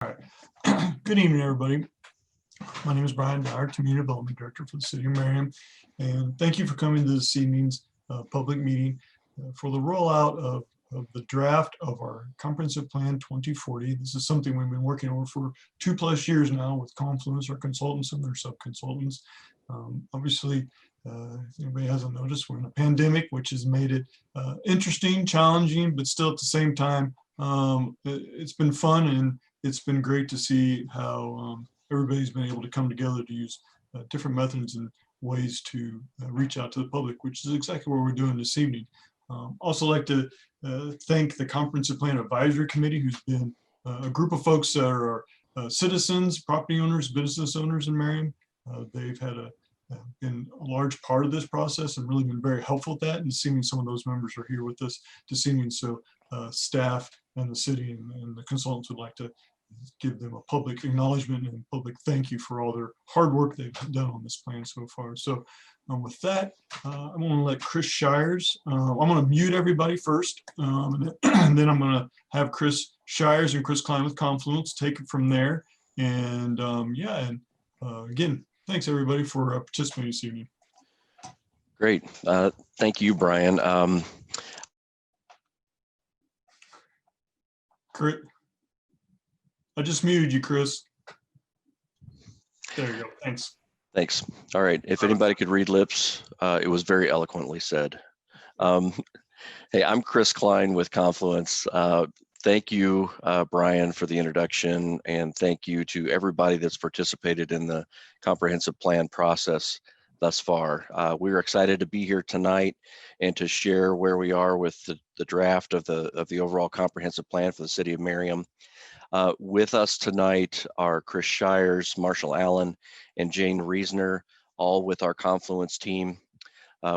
All right. Good evening, everybody. My name is Brian Dyer, Community Development Director for the City of Merriam, and thank you for coming to this evening's public meeting for the rollout of the draft of our Comprehensive Plan 2040. This is something we've been working on for 2+ years now with Confluence, our consultants, and their sub-consultants. Obviously, if anybody hasn't noticed, we're in a pandemic, which has made it interesting, challenging, but still at the same time, it's been fun, and it's been great to see how everybody's been able to come together to use different methods and ways to reach out to the public, which is exactly what we're doing this evening. Also like to thank the Comprehensive Plan Advisory Committee, who's been a group of folks that are citizens, property owners, business owners in Merriam. They've had been a large part of this process and really been very helpful at that. And this evening, some of those members are here with us this evening. So staff and the city and the consultants would like to give them a public acknowledgement and public thank you for all their hard work they've done on this plan so far. So with that, I'm going to let Chris Shires, I'm going to mute everybody first, and then I'm going to have Chris Shires and Chris Klein with Confluence take it from there. And yeah, and again, thanks everybody for participating this evening. Great. Thank you, Brian. Chris, I just muted you, Chris. There you go. Thanks. Thanks. All right. If anybody could read lips, it was very eloquently said. Hey, I'm Chris Klein with Confluence. Thank you, Brian, for the introduction, and thank you to everybody that's participated in the comprehensive plan process thus far. We're excited to be here tonight and to share where we are with the draft of the overall comprehensive plan for the city of Merriam. With us tonight are Chris Shires, Marshall Allen, and Jane Reesner, all with our Confluence team.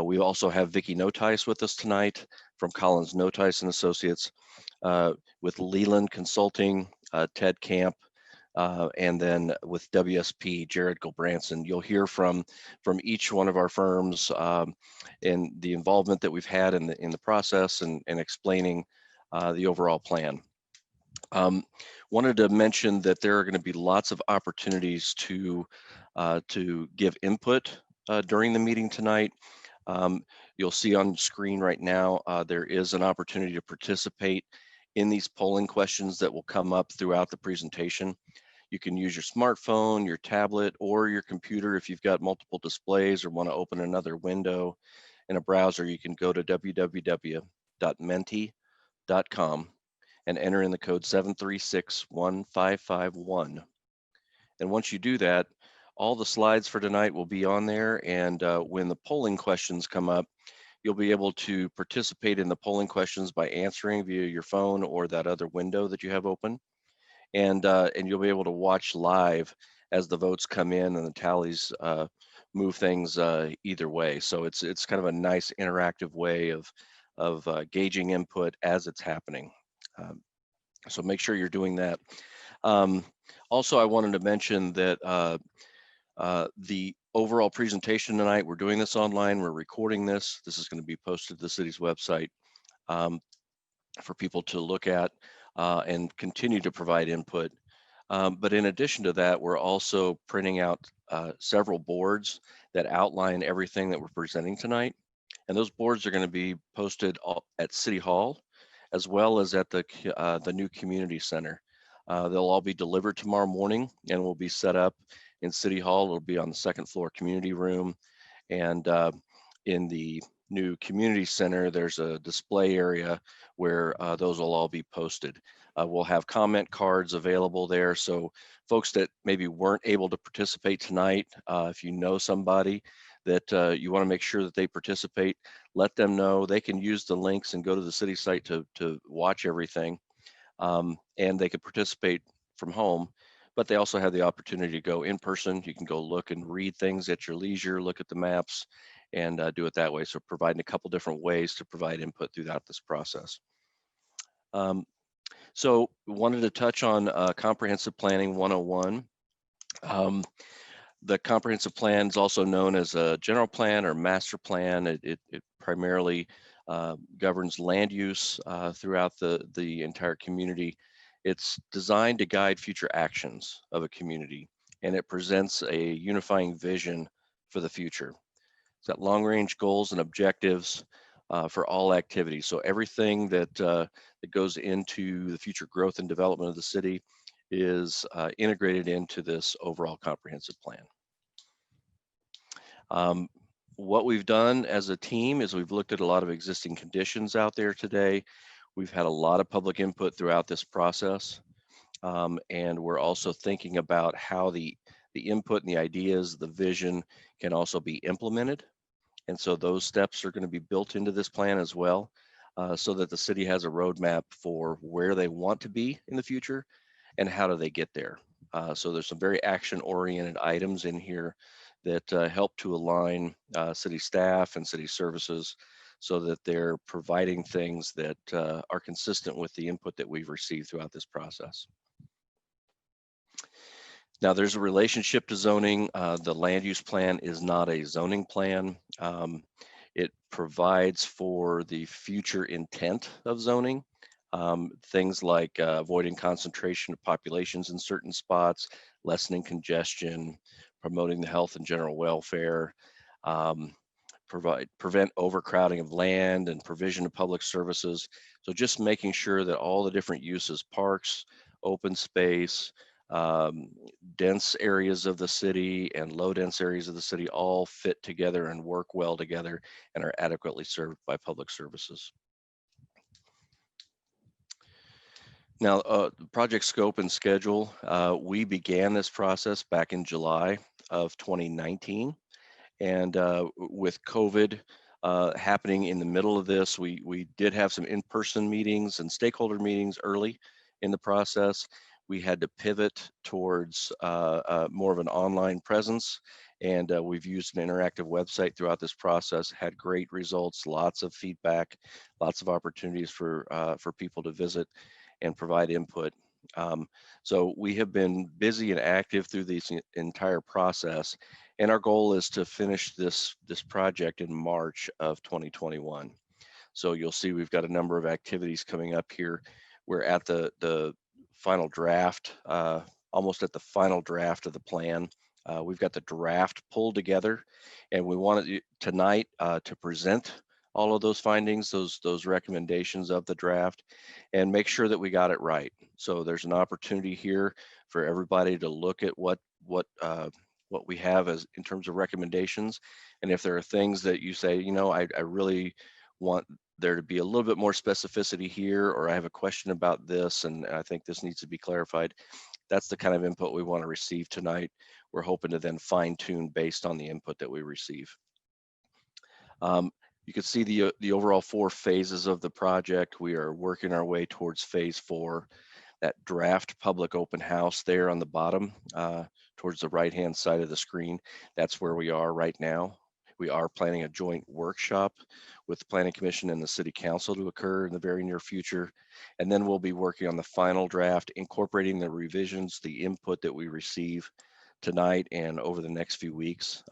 We also have Vicki Notice with us tonight from Collins Notice and Associates, with Leland Consulting, Ted Camp, and then with WSP, Jared Gilbranson. You'll hear from each one of our firms and the involvement that we've had in the process and explaining the overall plan. Wanted to mention that there are going to be lots of opportunities to give input during the meeting tonight. You'll see on screen right now, there is an opportunity to participate in these polling questions that will come up throughout the presentation. You can use your smartphone, your tablet, or your computer. If you've got multiple displays or want to open another window in a browser, you can go to www.menti.com and enter in the code 7361551. And once you do that, all the slides for tonight will be on there. And when the polling questions come up, you'll be able to participate in the polling questions by answering via your phone or that other window that you have open. And you'll be able to watch live as the votes come in and the tallies move things either way. So it's kind of a nice interactive way of gauging input as it's happening. So make sure you're doing that. Also, I wanted to mention that the overall presentation tonight, we're doing this online, we're recording this. This is going to be posted to the city's website for people to look at and continue to provide input. But in addition to that, we're also printing out several boards that outline everything that we're presenting tonight. And those boards are going to be posted at City Hall, as well as at the new community center. They'll all be delivered tomorrow morning and will be set up in City Hall. It'll be on the second floor community room. And in the new community center, there's a display area where those will all be posted. We'll have comment cards available there. So folks that maybe weren't able to participate tonight, if you know somebody that you want to make sure that they participate, let them know. They can use the links and go to the city site to watch everything. And they can participate from home, but they also have the opportunity to go in person. You can go look and read things at your leisure, look at the maps, and do it that way. So providing a couple different ways to provide input throughout this process. So wanted to touch on Comprehensive Planning 101. The comprehensive plan is also known as a general plan or master plan. It primarily governs land use throughout the entire community. It's designed to guide future actions of a community, and it presents a unifying vision for the future. It's got long-range goals and objectives for all activities. So everything that goes into the future growth and development of the city is integrated into this overall comprehensive plan. What we've done as a team is we've looked at a lot of existing conditions out there today. We've had a lot of public input throughout this process. And we're also thinking about how the input and the ideas, the vision can also be implemented. And so those steps are going to be built into this plan as well, so that the city has a roadmap for where they want to be in the future and how do they get there. So there's some very action-oriented items in here that help to align city staff and city services so that they're providing things that are consistent with the input that we've received throughout this process. Now, there's a relationship to zoning. The land use plan is not a zoning plan. It provides for the future intent of zoning. Things like avoiding concentration of populations in certain spots, lessening congestion, promoting the health and general welfare, prevent overcrowding of land and provision of public services. So just making sure that all the different uses, parks, open space, dense areas of the city and low dense areas of the city all fit together and work well together and are adequately served by public services. Now, project scope and schedule, we began this process back in July of 2019. And with COVID happening in the middle of this, we did have some in-person meetings and stakeholder meetings early in the process. We had to pivot towards more of an online presence, and we've used an interactive website throughout this process, had great results, lots of feedback, lots of opportunities for people to visit and provide input. So we have been busy and active through this entire process, and our goal is to finish this project in March of 2021. So you'll see we've got a number of activities coming up here. We're at the final draft, almost at the final draft of the plan. We've got the draft pulled together, and we wanted tonight to present all of those findings, those recommendations of the draft, and make sure that we got it right. So there's an opportunity here for everybody to look at what we have as in terms of recommendations, and if there are things that you say, you know, I really want there to be a little bit more specificity here, or I have a question about this and I think this needs to be clarified, that's the kind of input we want to receive tonight. We're hoping to then fine tune based on the input that we receive. You can see the overall 4 phases of the project. We are working our way towards phase 4, that draft public open house there on the bottom, towards the right-hand side of the screen. That's where we are right now. We are planning a joint workshop with the Planning Commission and the City Council to occur in the very near future. And then we'll be working on the final draft, incorporating the revisions, the input that we receive tonight and over the next few weeks,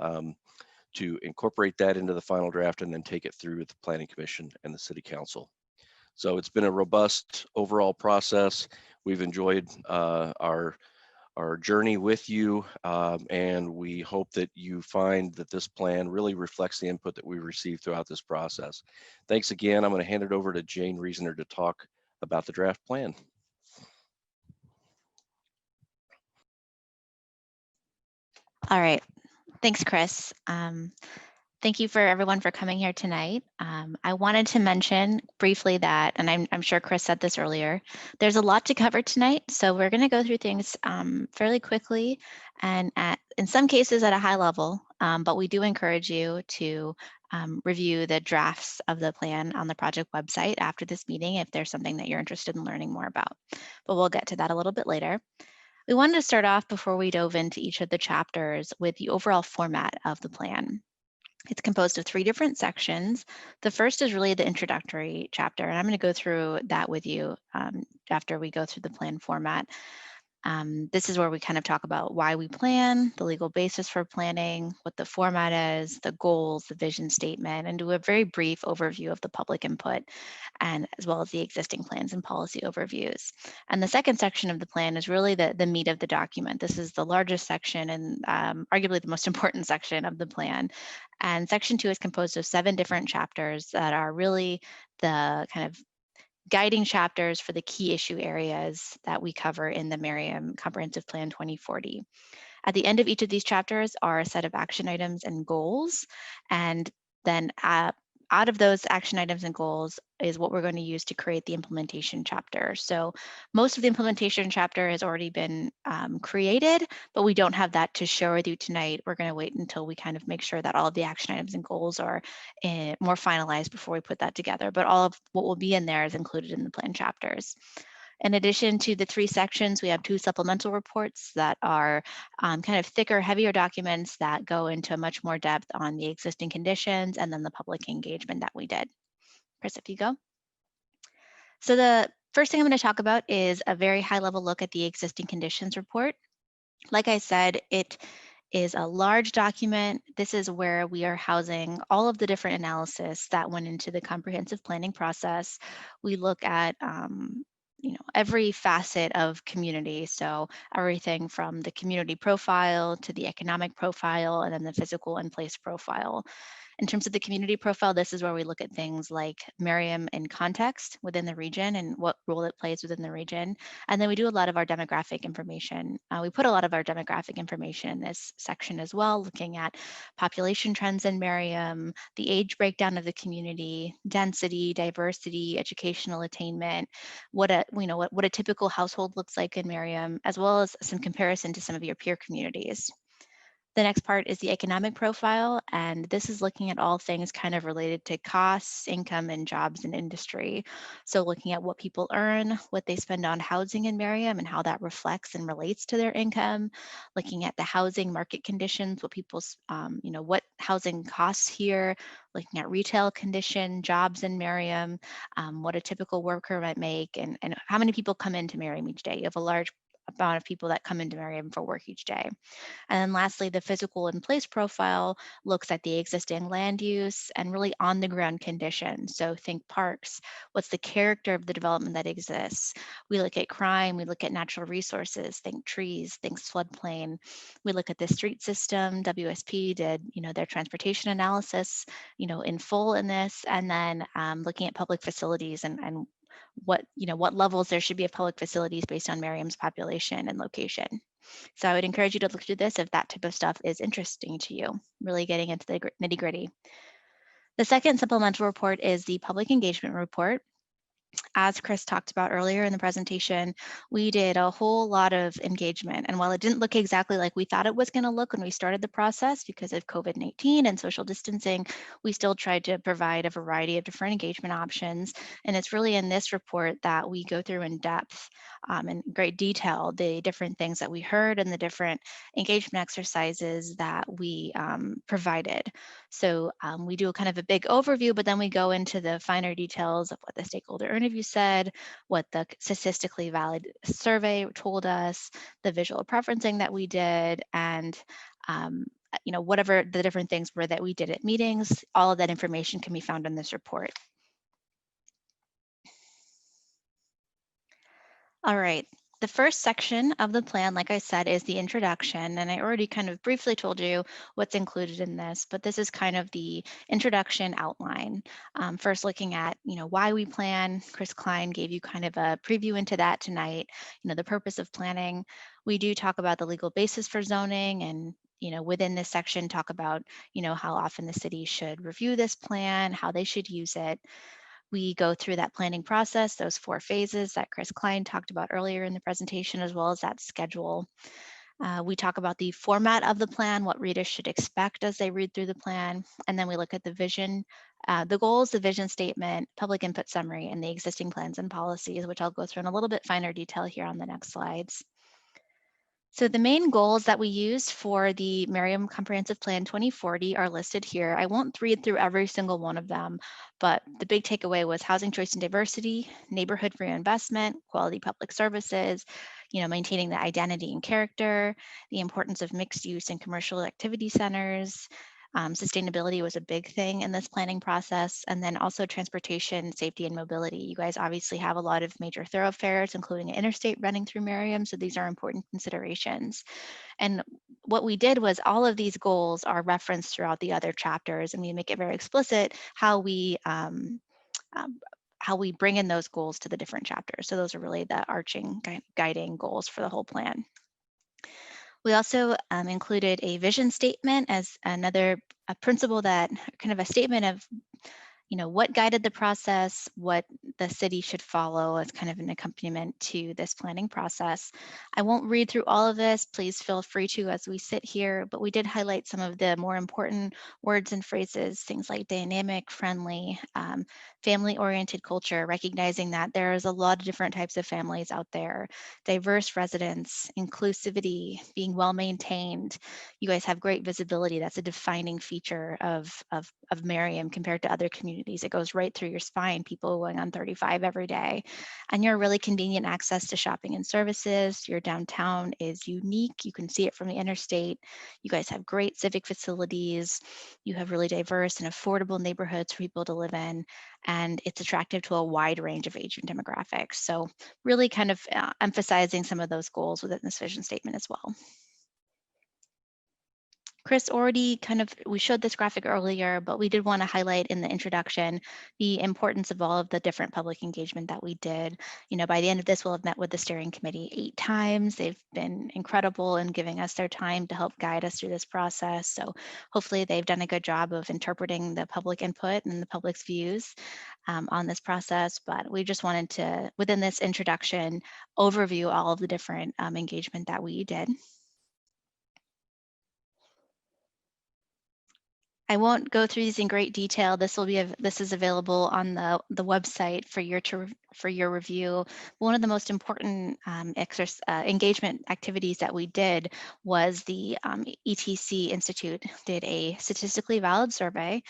to incorporate that into the final draft and then take it through the Planning Commission and the City Council. So it's been a robust overall process. We've enjoyed our journey with you, and we hope that you find that this plan really reflects the input that we received throughout this process. Thanks again. I'm going to hand it over to Jane Reasoner to talk about the draft plan. All right. Thanks, Chris. Thank you for everyone for coming here tonight. I wanted to mention briefly that, and I'm sure Chris said this earlier, there's a lot to cover tonight. So we're going to go through things fairly quickly and in some cases at a high level, but we do encourage you to review the drafts of the plan on the project website after this meeting if there's something that you're interested in learning more about. But we'll get to that a little bit later. We wanted to start off before we dove into each of the chapters with the overall format of the plan. It's composed of 3 different sections. The first is really the introductory chapter, and I'm going to go through that with you after we go through the plan format. This is where we kind of talk about why we plan, the legal basis for planning, what the format is, the goals, the vision statement, and do a very brief overview of the public input, and as well as the existing plans and policy overviews. And the second section of the plan is really the meat of the document. This is the largest section and arguably the most important section of the plan. And section 2 is composed of 7 different chapters that are really the kind of guiding chapters for the key issue areas that we cover in the Merriam Comprehensive Plan 2040. At the end of each of these chapters are a set of action items and goals, and then out of those action items and goals is what we're going to use to create the implementation chapter. So most of the implementation chapter has already been created, but we don't have that to share with you tonight. We're going to wait until we kind of make sure that all of the action items and goals are more finalized before we put that together. But all of what will be in there is included in the plan chapters. In addition to the 3 sections, we have 2 supplemental reports that are kind of thicker, heavier documents that go into much more depth on the existing conditions and then the public engagement that we did. Chris, if you go. So the first thing I'm going to talk about is a very high level look at the existing conditions report. Like I said, it is a large document. This is where we are housing all of the different analysis that went into the comprehensive planning process. We look at every facet of community. So everything from the community profile to the economic profile and then the physical and place profile. In terms of the community profile, this is where we look at things like Merriam in context within the region and what role it plays within the region. And then we do a lot of our demographic information. We put a lot of our demographic information in this section as well, looking at population trends in Merriam, the age breakdown of the community, density, diversity, educational attainment, what a typical household looks like in Merriam, as well as some comparison to some of your peer communities. The next part is the economic profile, and this is looking at all things kind of related to costs, income, and jobs and industry. So looking at what people earn, what they spend on housing in Merriam, and how that reflects and relates to their income. Looking at the housing market conditions, what people's, what housing costs here. Looking at retail condition, jobs in Merriam, what a typical worker might make, and how many people come into Merriam each day. You have a large amount of people that come into Merriam for work each day. And then lastly, the physical and place profile looks at the existing land use and really on the ground conditions. So think parks, what's the character of the development that exists? We look at crime, we look at natural resources, think trees, think floodplain. We look at the street system, WSP did, their transportation analysis, in full in this, and then looking at public facilities and what levels there should be of public facilities based on Merriam's population and location. So I would encourage you to look through this if that type of stuff is interesting to you, really getting into the nitty gritty. The second supplemental report is the public engagement report. As Chris talked about earlier in the presentation, we did a whole lot of engagement. And while it didn't look exactly like we thought it was going to look when we started the process because of COVID-19 and social distancing, we still tried to provide a variety of different engagement options. And it's really in this report that we go through in depth, in great detail, the different things that we heard and the different engagement exercises that we provided. So we do a kind of a big overview, but then we go into the finer details of what the stakeholder interview said, what the statistically valid survey told us, the visual preferencing that we did, and whatever the different things were that we did at meetings. All of that information can be found in this report. All right. The first section of the plan, like I said, is the introduction, and I already kind of briefly told you what's included in this, but this is kind of the introduction outline. First, looking at why we plan. Chris Klein gave you kind of a preview into that tonight. The purpose of planning. We do talk about the legal basis for zoning, and within this section, talk about how often the city should review this plan, how they should use it. We go through that planning process, those 4 phases that Chris Klein talked about earlier in the presentation, as well as that schedule. We talk about the format of the plan, what readers should expect as they read through the plan, and then we look at the vision, the goals, the vision statement, public input summary, and the existing plans and policies, which I'll go through in a little bit finer detail here on the next slides. So the main goals that we used for the Merriam Comprehensive Plan 2040 are listed here. I won't read through every single one of them, but the big takeaway was housing choice and diversity, neighborhood reinvestment, quality public services, maintaining the identity and character, the importance of mixed use and commercial activity centers. Sustainability was a big thing in this planning process, and then also transportation, safety, and mobility. You guys obviously have a lot of major thoroughfares, including an interstate running through Merriam, so these are important considerations. And what we did was all of these goals are referenced throughout the other chapters, and we make it very explicit how we bring in those goals to the different chapters. So those are really the arching guiding goals for the whole plan. We also included a vision statement as another principle, that kind of a statement of what guided the process, what the city should follow as kind of an accompaniment to this planning process. I won't read through all of this. Please feel free to as we sit here, but we did highlight some of the more important words and phrases, things like dynamic, friendly, family-oriented culture, recognizing that there is a lot of different types of families out there, diverse residents, inclusivity, being well-maintained. You guys have great visibility. That's a defining feature of Merriam compared to other communities. It goes right through your spine, people going on 35 every day. And your really convenient access to shopping and services. Your downtown is unique. You can see it from the interstate. You guys have great civic facilities. You have really diverse and affordable neighborhoods for people to live in. And it's attractive to a wide range of age and demographics. So really kind of emphasizing some of those goals within this vision statement as well. Chris already we showed this graphic earlier, but we did want to highlight in the introduction the importance of all of the different public engagement that we did. By the end of this, we'll have met with the steering committee 8 times. They've been incredible in giving us their time to help guide us through this process. So hopefully they've done a good job of interpreting the public input and the public's views on this process. But we just wanted to, within this introduction, overview all of the different engagement that we did. I won't go through these in great detail. This is available on the website for your review. One of the most important engagement activities that we did was the ETC Institute did a statistically valid survey.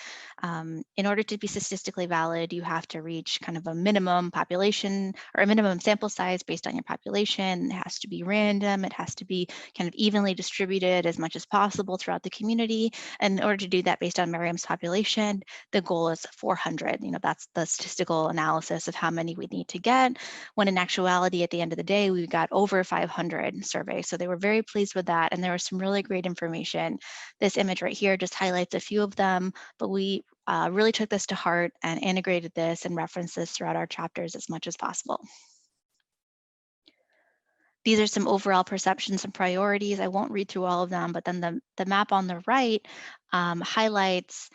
In order to be statistically valid, you have to reach kind of a minimum population or a minimum sample size based on your population. It has to be random. It has to be kind of evenly distributed as much as possible throughout the community. And in order to do that based on Merriam's population, the goal is 400. That's the statistical analysis of how many we need to get, when in actuality, at the end of the day, we got over 500 surveys. So they were very pleased with that. And there was some really great information. This image right here just highlights a few of them, but we really took this to heart and integrated this and referenced this throughout our chapters as much as possible. These are some overall perceptions and priorities. I won't read through all of them, but then the map on the right highlights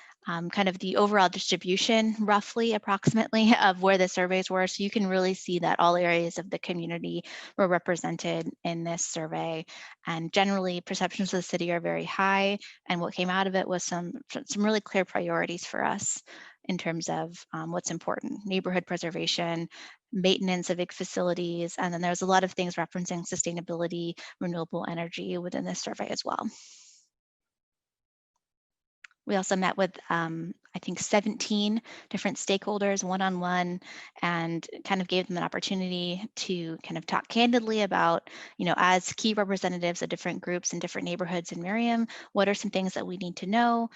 kind of the overall distribution, roughly, approximately, of where the surveys were. So you can really see that all areas of the community were represented in this survey. And generally, perceptions of the city are very high. And what came out of it was some really clear priorities for us in terms of what's important: neighborhood preservation, maintenance of facilities, and then there's a lot of things referencing sustainability, renewable energy within this survey as well. We also met with, I think, 17 different stakeholders one-on-one, and kind of gave them an opportunity to kind of talk candidly about, as key representatives of different groups and different neighborhoods in Merriam, what are some things that we need to know?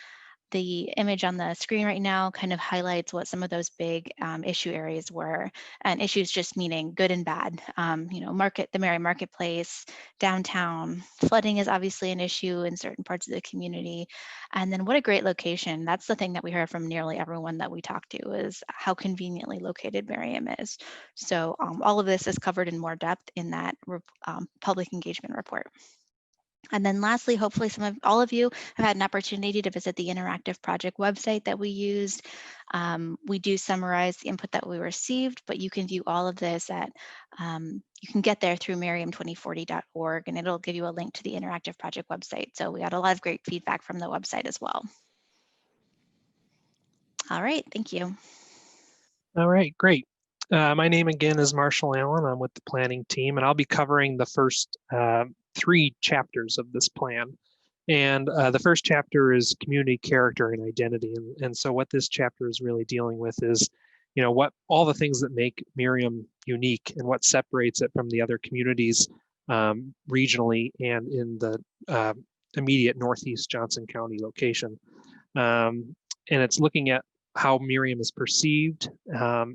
The image on the screen right now kind of highlights what some of those big issue areas were, and issues just meaning good and bad. The Merriam Marketplace, downtown, flooding is obviously an issue in certain parts of the community. And then what a great location. That's the thing that we heard from nearly everyone that we talked to, is how conveniently located Merriam is. So all of this is covered in more depth in that public engagement report. And then lastly, hopefully all of you have had an opportunity to visit the interactive project website that we used. We do summarize the input that we received, but you can view all of this you can get there through merriam2040.org, and it'll give you a link to the interactive project website. So we got a lot of great feedback from the website as well. All right, thank you. All right, great. My name again is Marshall Allen. I'm with the planning team, and I'll be covering the first 3 chapters of this plan. And the first chapter is community character and identity. And so what this chapter is really dealing with is, what all the things that make Merriam unique and what separates it from the other communities regionally and in the immediate Northeast Johnson County location. And it's looking at how Merriam is perceived,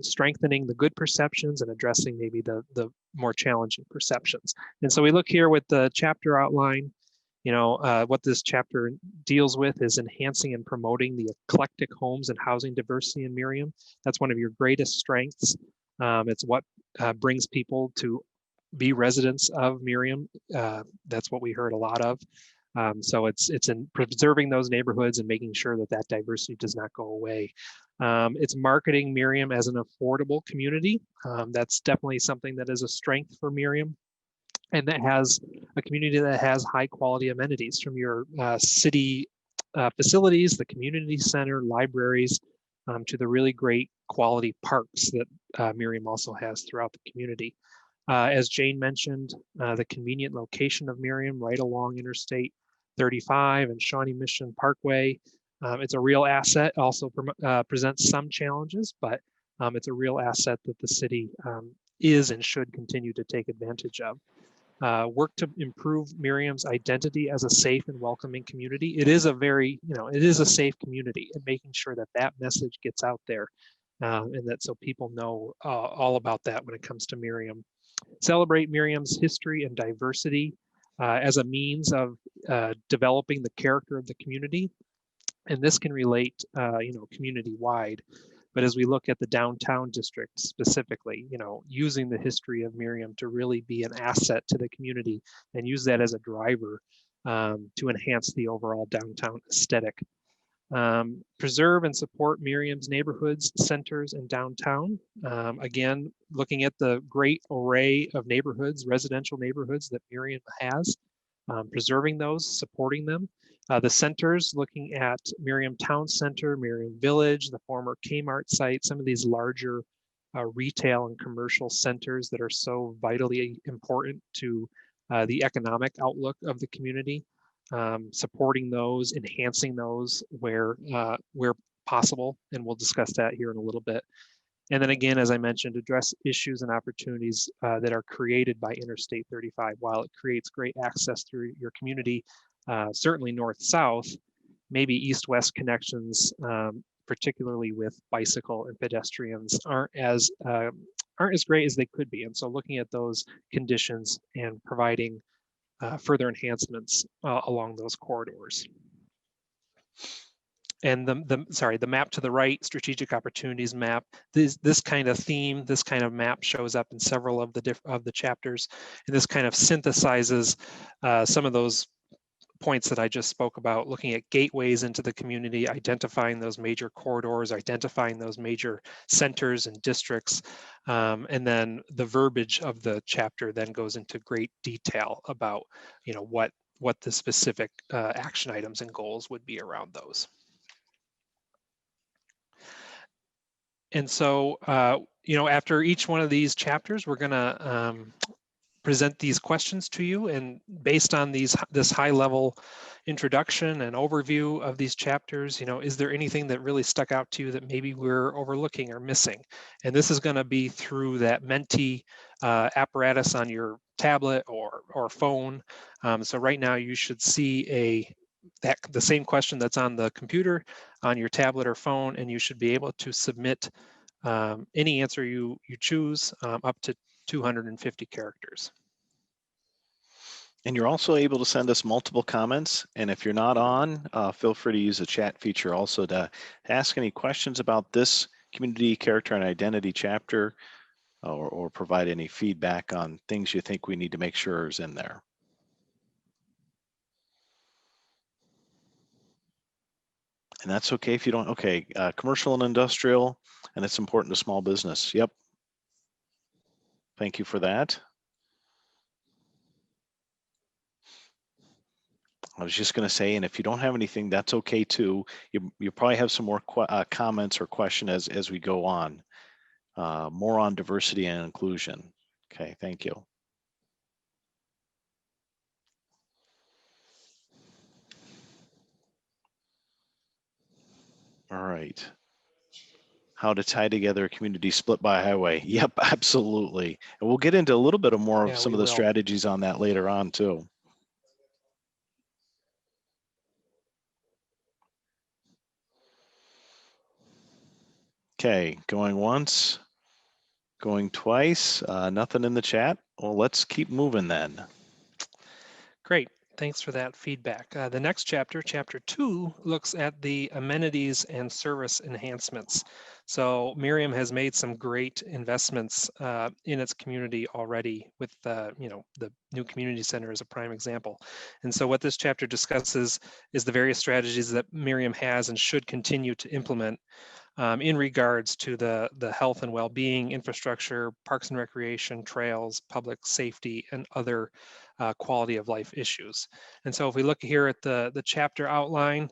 strengthening the good perceptions and addressing maybe the more challenging perceptions. And so we look here with the chapter outline. What this chapter deals with is enhancing and promoting the eclectic homes and housing diversity in Merriam. That's one of your greatest strengths. It's what brings people to be residents of Merriam. That's what we heard a lot of. So it's in preserving those neighborhoods and making sure that that diversity does not go away. It's marketing Merriam as an affordable community. That's definitely something that is a strength for Merriam. And that has a community that has high quality amenities from your city facilities, the community center, libraries, to the really great quality parks that Merriam also has throughout the community. As Jane mentioned, the convenient location of Merriam right along Interstate 35 and Shawnee Mission Parkway. It's a real asset, also presents some challenges, but it's a real asset that the city is and should continue to take advantage of. Work to improve Merriam's identity as a safe and welcoming community. It is a very, it is a safe community, and making sure that that message gets out there and that so people know all about that when it comes to Merriam. Celebrate Merriam's history and diversity as a means of developing the character of the community. And this can relate, community-wide. But as we look at the downtown district specifically, using the history of Merriam to really be an asset to the community and use that as a driver to enhance the overall downtown aesthetic. Preserve and support Merriam's neighborhoods, centers, and downtown. Again, looking at the great array of neighborhoods, residential neighborhoods that Merriam has, preserving those, supporting them. The centers, looking at Merriam Town Center, Merriam Village, the former Kmart site, some of these larger retail and commercial centers that are so vitally important to the economic outlook of the community. Supporting those, enhancing those where possible, and we'll discuss that here in a little bit. And then again, as I mentioned, address issues and opportunities that are created by Interstate 35. While it creates great access through your community, certainly north-south, maybe east-west connections, particularly with bicycle and pedestrians, aren't as great as they could be. And so looking at those conditions and providing further enhancements along those corridors. And the map to the right, strategic opportunities map, this kind of theme, this kind of map shows up in several of the chapters, and this kind of synthesizes some of those points that I just spoke about, looking at gateways into the community, identifying those major corridors, identifying those major centers and districts, and then the verbiage of the chapter then goes into great detail about, what the specific action items and goals would be around those. And so, after each one of these chapters, we're gonna present these questions to you, and based on this high level introduction and overview of these chapters, is there anything that really stuck out to you that maybe we're overlooking or missing? And this is going to be through that Menti apparatus on your tablet or phone. So right now you should see the same question that's on the computer on your tablet or phone, and you should be able to submit any answer you choose up to 250 characters. And you're also able to send us multiple comments. And if you're not on, feel free to use the chat feature also to ask any questions about this community, character, and identity chapter, or provide any feedback on things you think we need to make sure is in there. And that's okay if you don't. Okay, commercial and industrial, and it's important to small business. Yep. Thank you for that. I was just going to say, and if you don't have anything, that's okay too. You probably have some more comments or question as we go on. More on diversity and inclusion. Okay, thank you. All right. how to tie together a community split by highway. Yep, absolutely. And we'll get into a little bit of more of Yeah, some we of the will. strategies on that later on too. Okay, going once, going twice, nothing in the chat. Well, let's keep moving then. Great. Thanks for that feedback. The next chapter, chapter 2, looks at the amenities and service enhancements. So Merriam has made some great investments in its community already with the new community center as a prime example. And so what this chapter discusses is the various strategies that Merriam has and should continue to implement in regards to the health and well-being, infrastructure, parks and recreation, trails, public safety, and other quality of life issues. And so if we look here at the chapter outline,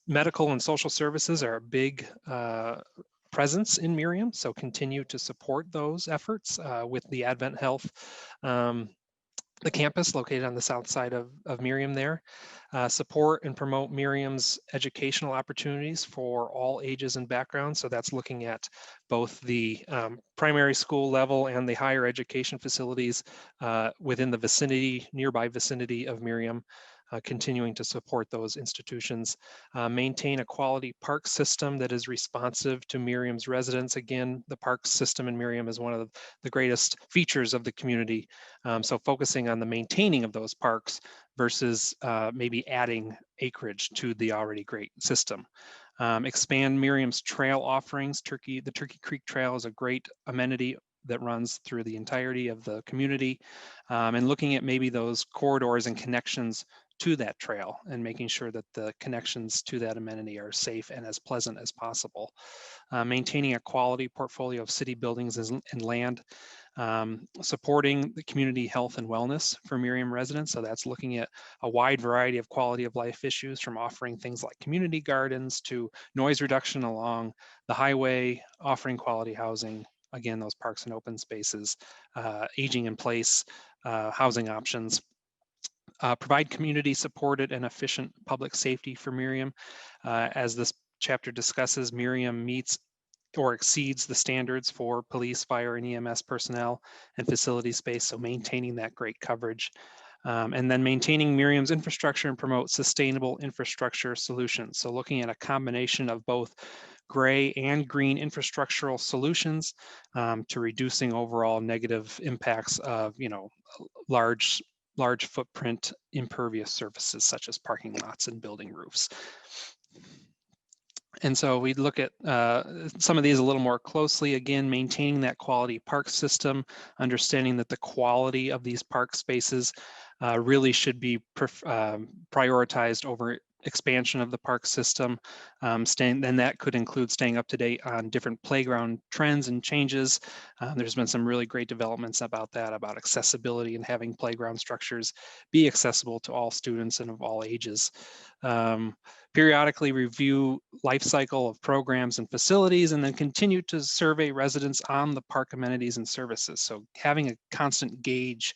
medical and social services are a big presence in Merriam, so continue to support those efforts with the Advent Health the campus located on the south side of Merriam there. Support and promote Merriam's educational opportunities for all ages and backgrounds. So that's looking at both the primary school level and the higher education facilities within the vicinity, nearby vicinity of Merriam. Continuing to support those institutions, maintain a quality park system that is responsive to Merriam's residents. Again, the park system in Merriam is one of the greatest features of the community. So focusing on the maintaining of those parks versus maybe adding acreage to the already great system. Expand Merriam's trail offerings. The Turkey Creek Trail is a great amenity that runs through the entirety of the community, and looking at maybe those corridors and connections to that trail and making sure that the connections to that amenity are safe and as pleasant as possible. Maintaining a quality portfolio of city buildings and land, supporting the community health and wellness for Merriam residents. So that's looking at a wide variety of quality of life issues, from offering things like community gardens to noise reduction along the highway, offering quality housing, again, those parks and open spaces, aging in place, housing options. Provide community supported and efficient public safety for Merriam. As this chapter discusses, Merriam meets or exceeds the standards for police, fire, and EMS personnel and facility space, so maintaining that great coverage. And then maintaining Merriam's infrastructure and promote sustainable infrastructure solutions. So looking at a combination of both gray and green infrastructural solutions to reducing overall negative impacts of, large footprint impervious surfaces such as parking lots and building roofs. And so we look at some of these a little more closely. Again, maintaining that quality park system, understanding that the quality of these park spaces really should be prioritized over expansion of the park system. Then that could include staying up to date on different playground trends and changes. There's been some really great developments about that, about accessibility and having playground structures be accessible to all students and of all ages. Periodically review life cycle of programs and facilities, and then continue to survey residents on the park amenities and services. So having a constant gauge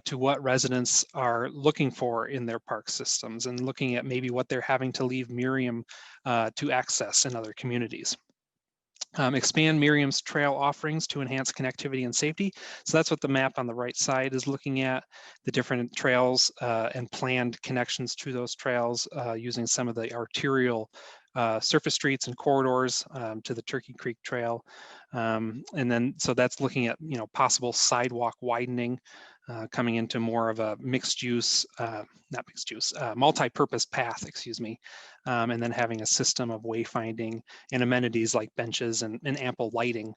to what residents are looking for in their park systems, and looking at maybe what they're having to leave Merriam to access in other communities. Expand Merriam's trail offerings to enhance connectivity and safety. So that's what the map on the right side is looking at, the different trails and planned connections to those trails using some of the arterial surface streets and corridors to the Turkey Creek Trail. And then, so that's looking at, possible sidewalk widening, coming into more of a mixed use, multi-purpose path, and then having a system of wayfinding and amenities like benches and ample lighting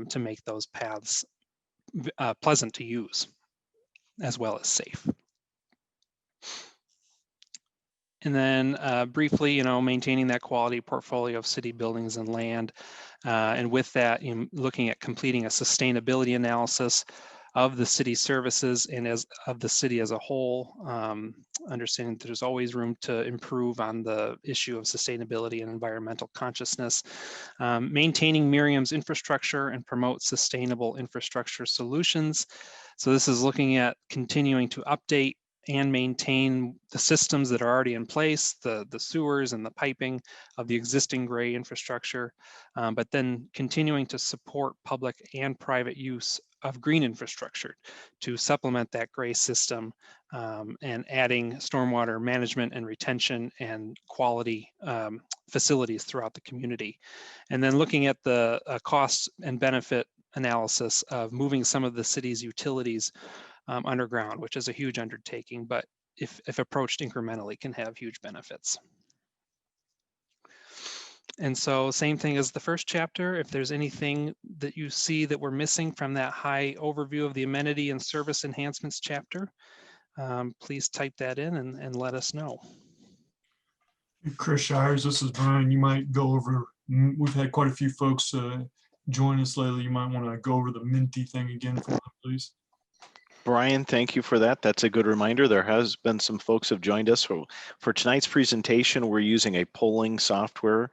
to make those paths pleasant to use as well as safe. And then briefly, maintaining that quality portfolio of city buildings and land. And with that, looking at completing a sustainability analysis of the city services and of the city as a whole, understanding that there's always room to improve on the issue of sustainability and environmental consciousness. Maintaining Merriam's infrastructure and promote sustainable infrastructure solutions. So this is looking at continuing to update and maintain the systems that are already in place, the sewers and the piping of the existing gray infrastructure, but then continuing to support public and private use of green infrastructure to supplement that gray system, and adding stormwater management and retention and quality facilities throughout the community. And then looking at the cost and benefit analysis of moving some of the city's utilities underground, which is a huge undertaking, but if approached incrementally can have huge benefits. And so same thing as the first chapter, if there's anything that you see that we're missing from that high overview of the amenity and service enhancements chapter, please type that in and let us know. Chris Shires, this is Brian. You might go over, we've had quite a few folks join us lately. You might want to go over the Minty thing again for them, please. Brian, thank you for that. That's a good reminder. There has been some folks have joined us. For tonight's presentation, we're using a polling software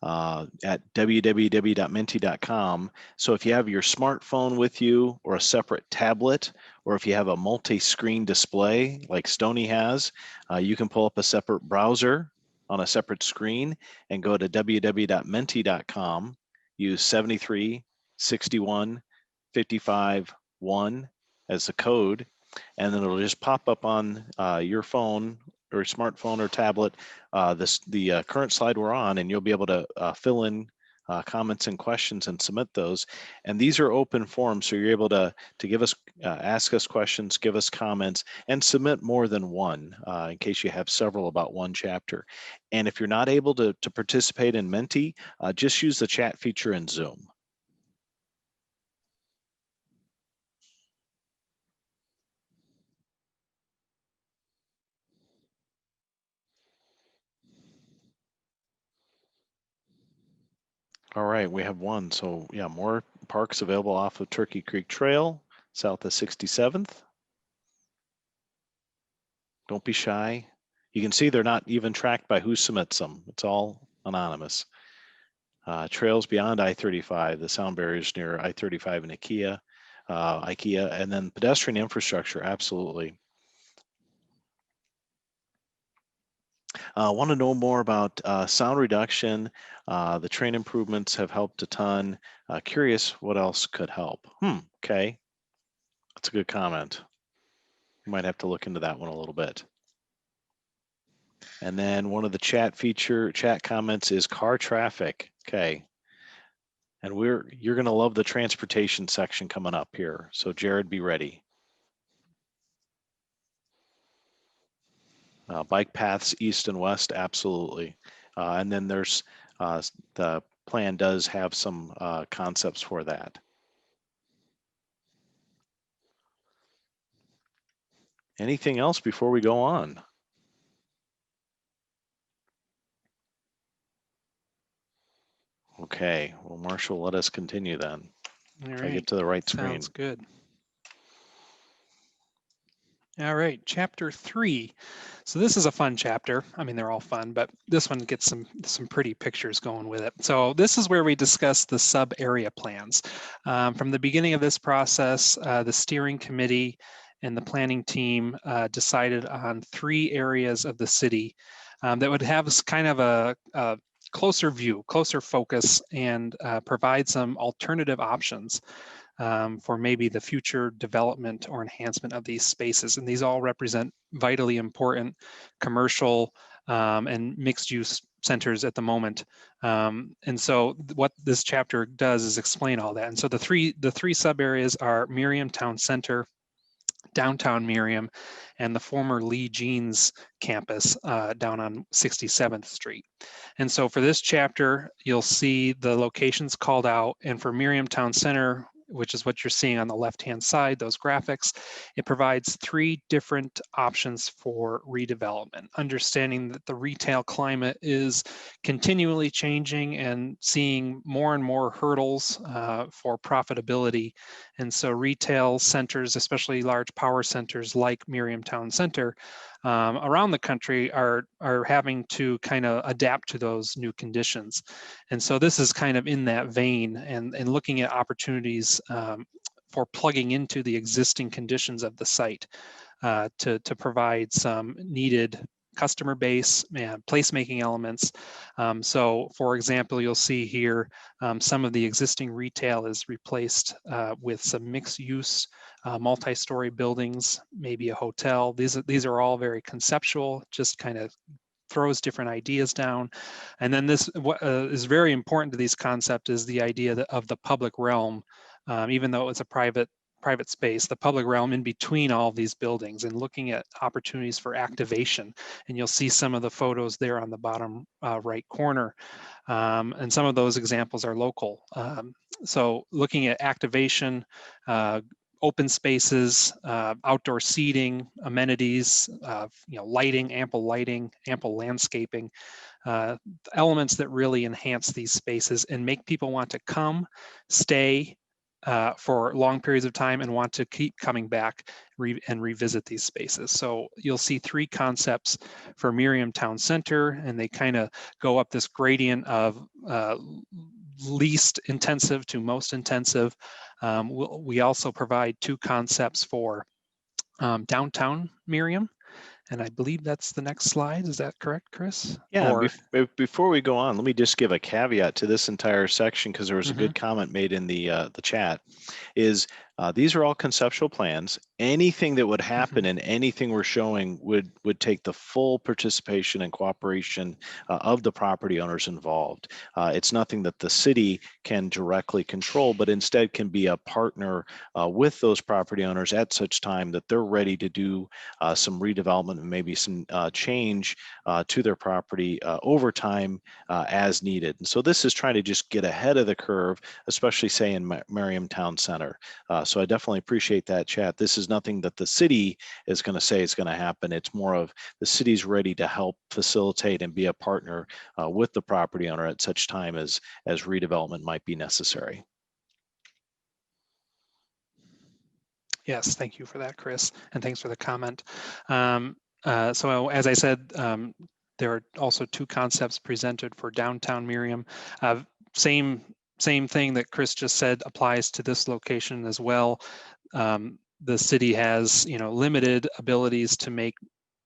at www.minty.com. So if you have your smartphone with you or a separate tablet, or if you have a multi-screen display like Stony has, you can pull up a separate browser on a separate screen and go to www.minty.com, use 73 61 55 1 as the code, and then it'll just pop up on your phone or smartphone or tablet the current slide we're on, and you'll be able to fill in comments and questions and submit those. And these are open forms, so you're able to give us, ask us questions, give us comments, and submit more than one in case you have several about one chapter. And if you're not able to participate in Menti, just use the chat feature in Zoom. All right, we have one. So yeah, more parks available off of Turkey Creek Trail, south of 67th. Don't be shy. You can see they're not even tracked by who submits them. It's all anonymous. Trails beyond I-35, the sound barriers near I-35 and IKEA, and then pedestrian infrastructure, absolutely. Want to know more about sound reduction? The train improvements have helped a ton. Curious what else could help. Okay, that's a good comment. You might have to look into that one a little bit. And then one of the chat comments is car traffic. Okay. And you're going to love the transportation section coming up here. So Jared, be ready. Bike paths east and west, absolutely. And then there's the plan does have some concepts for that. Anything else before we go on? Okay, well, Marshall, let us continue then. All right. If I get to the right screen. Sounds good. All right, chapter 3. So this is a fun chapter. I mean, they're all fun, but this one gets some pretty pictures going with it. So this is where we discuss the sub-area plans. From the beginning of this process, the steering committee and the planning team decided on 3 areas of the city that would have kind of a closer view, closer focus, and provide some alternative options for maybe the future development or enhancement of these spaces. And these all represent vitally important commercial and mixed use centers at the moment. And so what this chapter does is explain all that. And so the three sub areas are Merriam Town Center, downtown Merriam, and the former Lee Jeans campus down on 67th Street. And so for this chapter, you'll see the locations called out. And for Merriam Town Center, which is what you're seeing on the left-hand side, those graphics, it provides 3 different options for redevelopment, understanding that the retail climate is continually changing and seeing more and more hurdles for profitability. And so retail centers, especially large power centers like Merriam Town Center, around the country are having to kind of adapt to those new conditions. And so this is kind of in that vein and looking at opportunities for plugging into the existing conditions of the site. to provide some needed customer base and placemaking elements. So for example, you'll see here some of the existing retail is replaced with some mixed use multi-story buildings, maybe a hotel. These are all very conceptual, just kind of throws different ideas down. And then this, what is very important to these concepts is the idea of the public realm. Even though it's a private space, the public realm in between all of these buildings, and looking at opportunities for activation. And you'll see some of the photos there on the bottom right corner. And some of those examples are local. So looking at activation, open spaces, outdoor seating, amenities, lighting, ample landscaping, elements that really enhance these spaces and make people want to come, stay for long periods of time and want to keep coming back and revisit these spaces. So you'll see 3 concepts for Merriam Town Center, and they kind of go up this gradient of least intensive to most intensive. We also provide 2 concepts for downtown Merriam. And I believe that's the next slide. Is that correct, Chris? Yeah, before we go on, let me just give a caveat to this entire section, because there was a good comment made in the chat, is these are all conceptual plans. Anything that would happen and anything we're showing would take the full participation and cooperation of the property owners involved. It's nothing that the city can directly control, but instead can be a partner with those property owners at such time that they're ready to do some redevelopment and maybe some change to their property over time as needed. And so this is trying to just get ahead of the curve, especially say in Merriam Town Center. So I definitely appreciate that, chat. This is nothing that the city is going to say is going to happen. It's more of the city's ready to help facilitate and be a partner with the property owner at such time as redevelopment might be necessary. Yes, thank you for that, Chris, and thanks for the comment. So as I said, there are also 2 concepts presented for downtown Merriam. Same thing that Chris just said applies to this location as well. The city has, limited abilities to make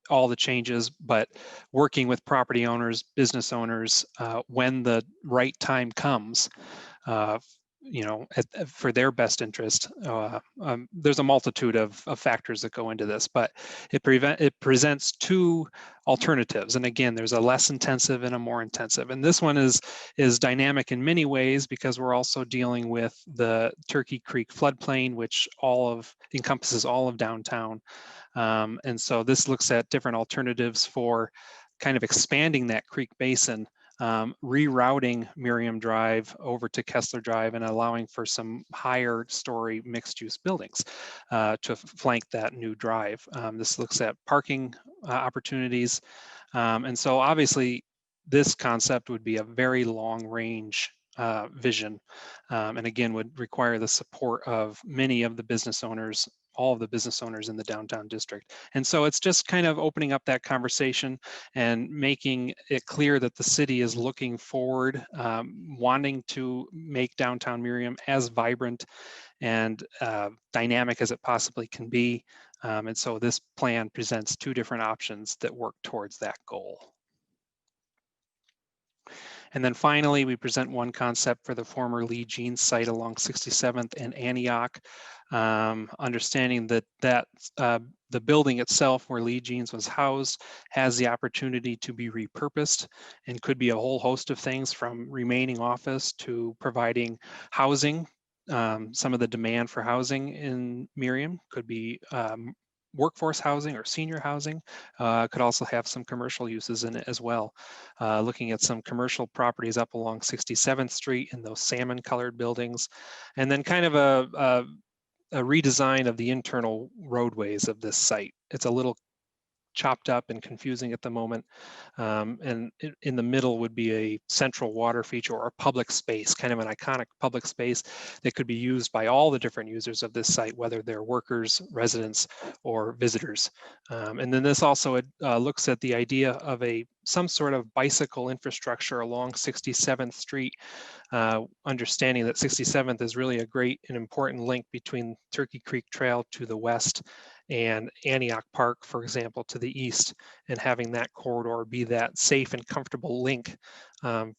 all the changes, but working with property owners, business owners, when the right time comes, for their best interest. There's a multitude of factors that go into this, but it presents 2 alternatives. And again, there's a less intensive and a more intensive. And this one is dynamic in many ways because we're also dealing with the Turkey Creek floodplain, which encompasses all of downtown. And so this looks at different alternatives for kind of expanding that creek basin, rerouting Merriam Drive over to Kessler Drive and allowing for some higher story mixed use buildings to flank that new drive. This looks at parking opportunities. And so obviously this concept would be a very long range vision, and again would require the support of many of the business owners, all of the business owners in the downtown district. And so it's just kind of opening up that conversation and making it clear that the city is looking forward, wanting to make downtown Merriam as vibrant and dynamic as it possibly can be. And so this plan presents 2 different options that work towards that goal. And then finally, we present 1 concept for the former Lee Jeans site along 67th and Antioch, understanding that the building itself where Lee Jeans was housed has the opportunity to be repurposed and could be a whole host of things, from remaining office to providing housing. Some of the demand for housing in Merriam could be workforce housing or senior housing. Could also have some commercial uses in it as well. Looking at some commercial properties up along 67th Street in those salmon colored buildings. And then kind of a redesign of the internal roadways of this site. It's a little chopped up and confusing at the moment. And in the middle would be a central water feature or a public space, kind of an iconic public space that could be used by all the different users of this site, whether they're workers, residents, or visitors. And then this also looks at the idea of some sort of bicycle infrastructure along 67th Street, understanding that 67th is really a great and important link between Turkey Creek Trail to the west and Antioch Park, for example, to the east, and having that corridor be that safe and comfortable link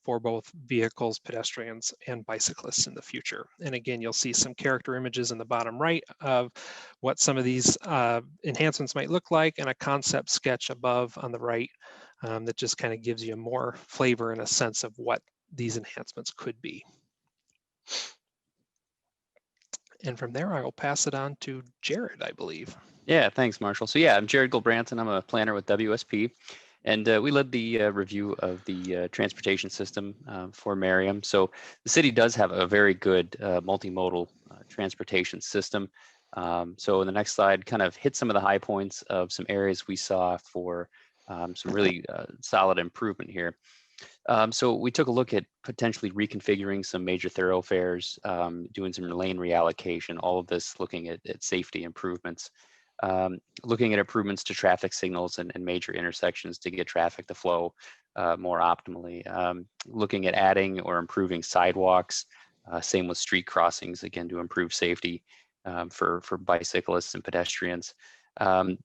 for both vehicles, pedestrians, and bicyclists in the future. And again, you'll see some character images in the bottom right of what some of these enhancements might look like, and a concept sketch above on the right that just kind of gives you more flavor and a sense of what these enhancements could be. And from there, I will pass it on to Jared, I believe. Yeah, thanks, Marshall. So yeah, I'm Jared Gilbranson. I'm a planner with WSP, and we led the review of the transportation system for Merriam. So the city does have a very good multimodal transportation system. So in the next slide, kind of hit some of the high points of some areas we saw for some really solid improvement here. So we took a look at potentially reconfiguring some major thoroughfares, doing some lane reallocation, all of this looking at safety improvements, looking at improvements to traffic signals and major intersections to get traffic to flow more optimally, looking at adding or improving sidewalks, same with street crossings, again, to improve safety for bicyclists and pedestrians.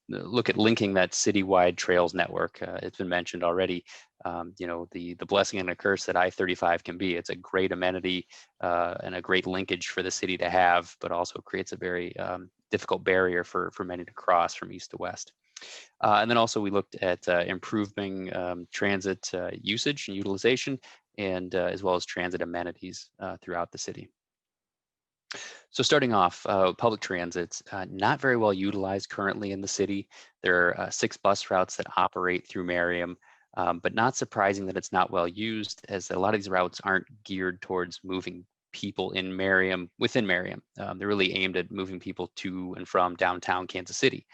Look at linking that citywide trails network. It's been mentioned already. You know, the blessing and the curse that I-35 can be. It's a great amenity and a great linkage for the city to have, but also creates a very difficult barrier for many to cross from east to west. And then also we looked at improving transit usage and utilization, and as well as transit amenities throughout the city. So starting off, public transit, not very well utilized currently in the city. There are 6 bus routes that operate through Merriam, but not surprising that it's not well used, as a lot of these routes aren't geared towards moving people in Merriam, within Merriam. They're really aimed at moving people to and from downtown Kansas City.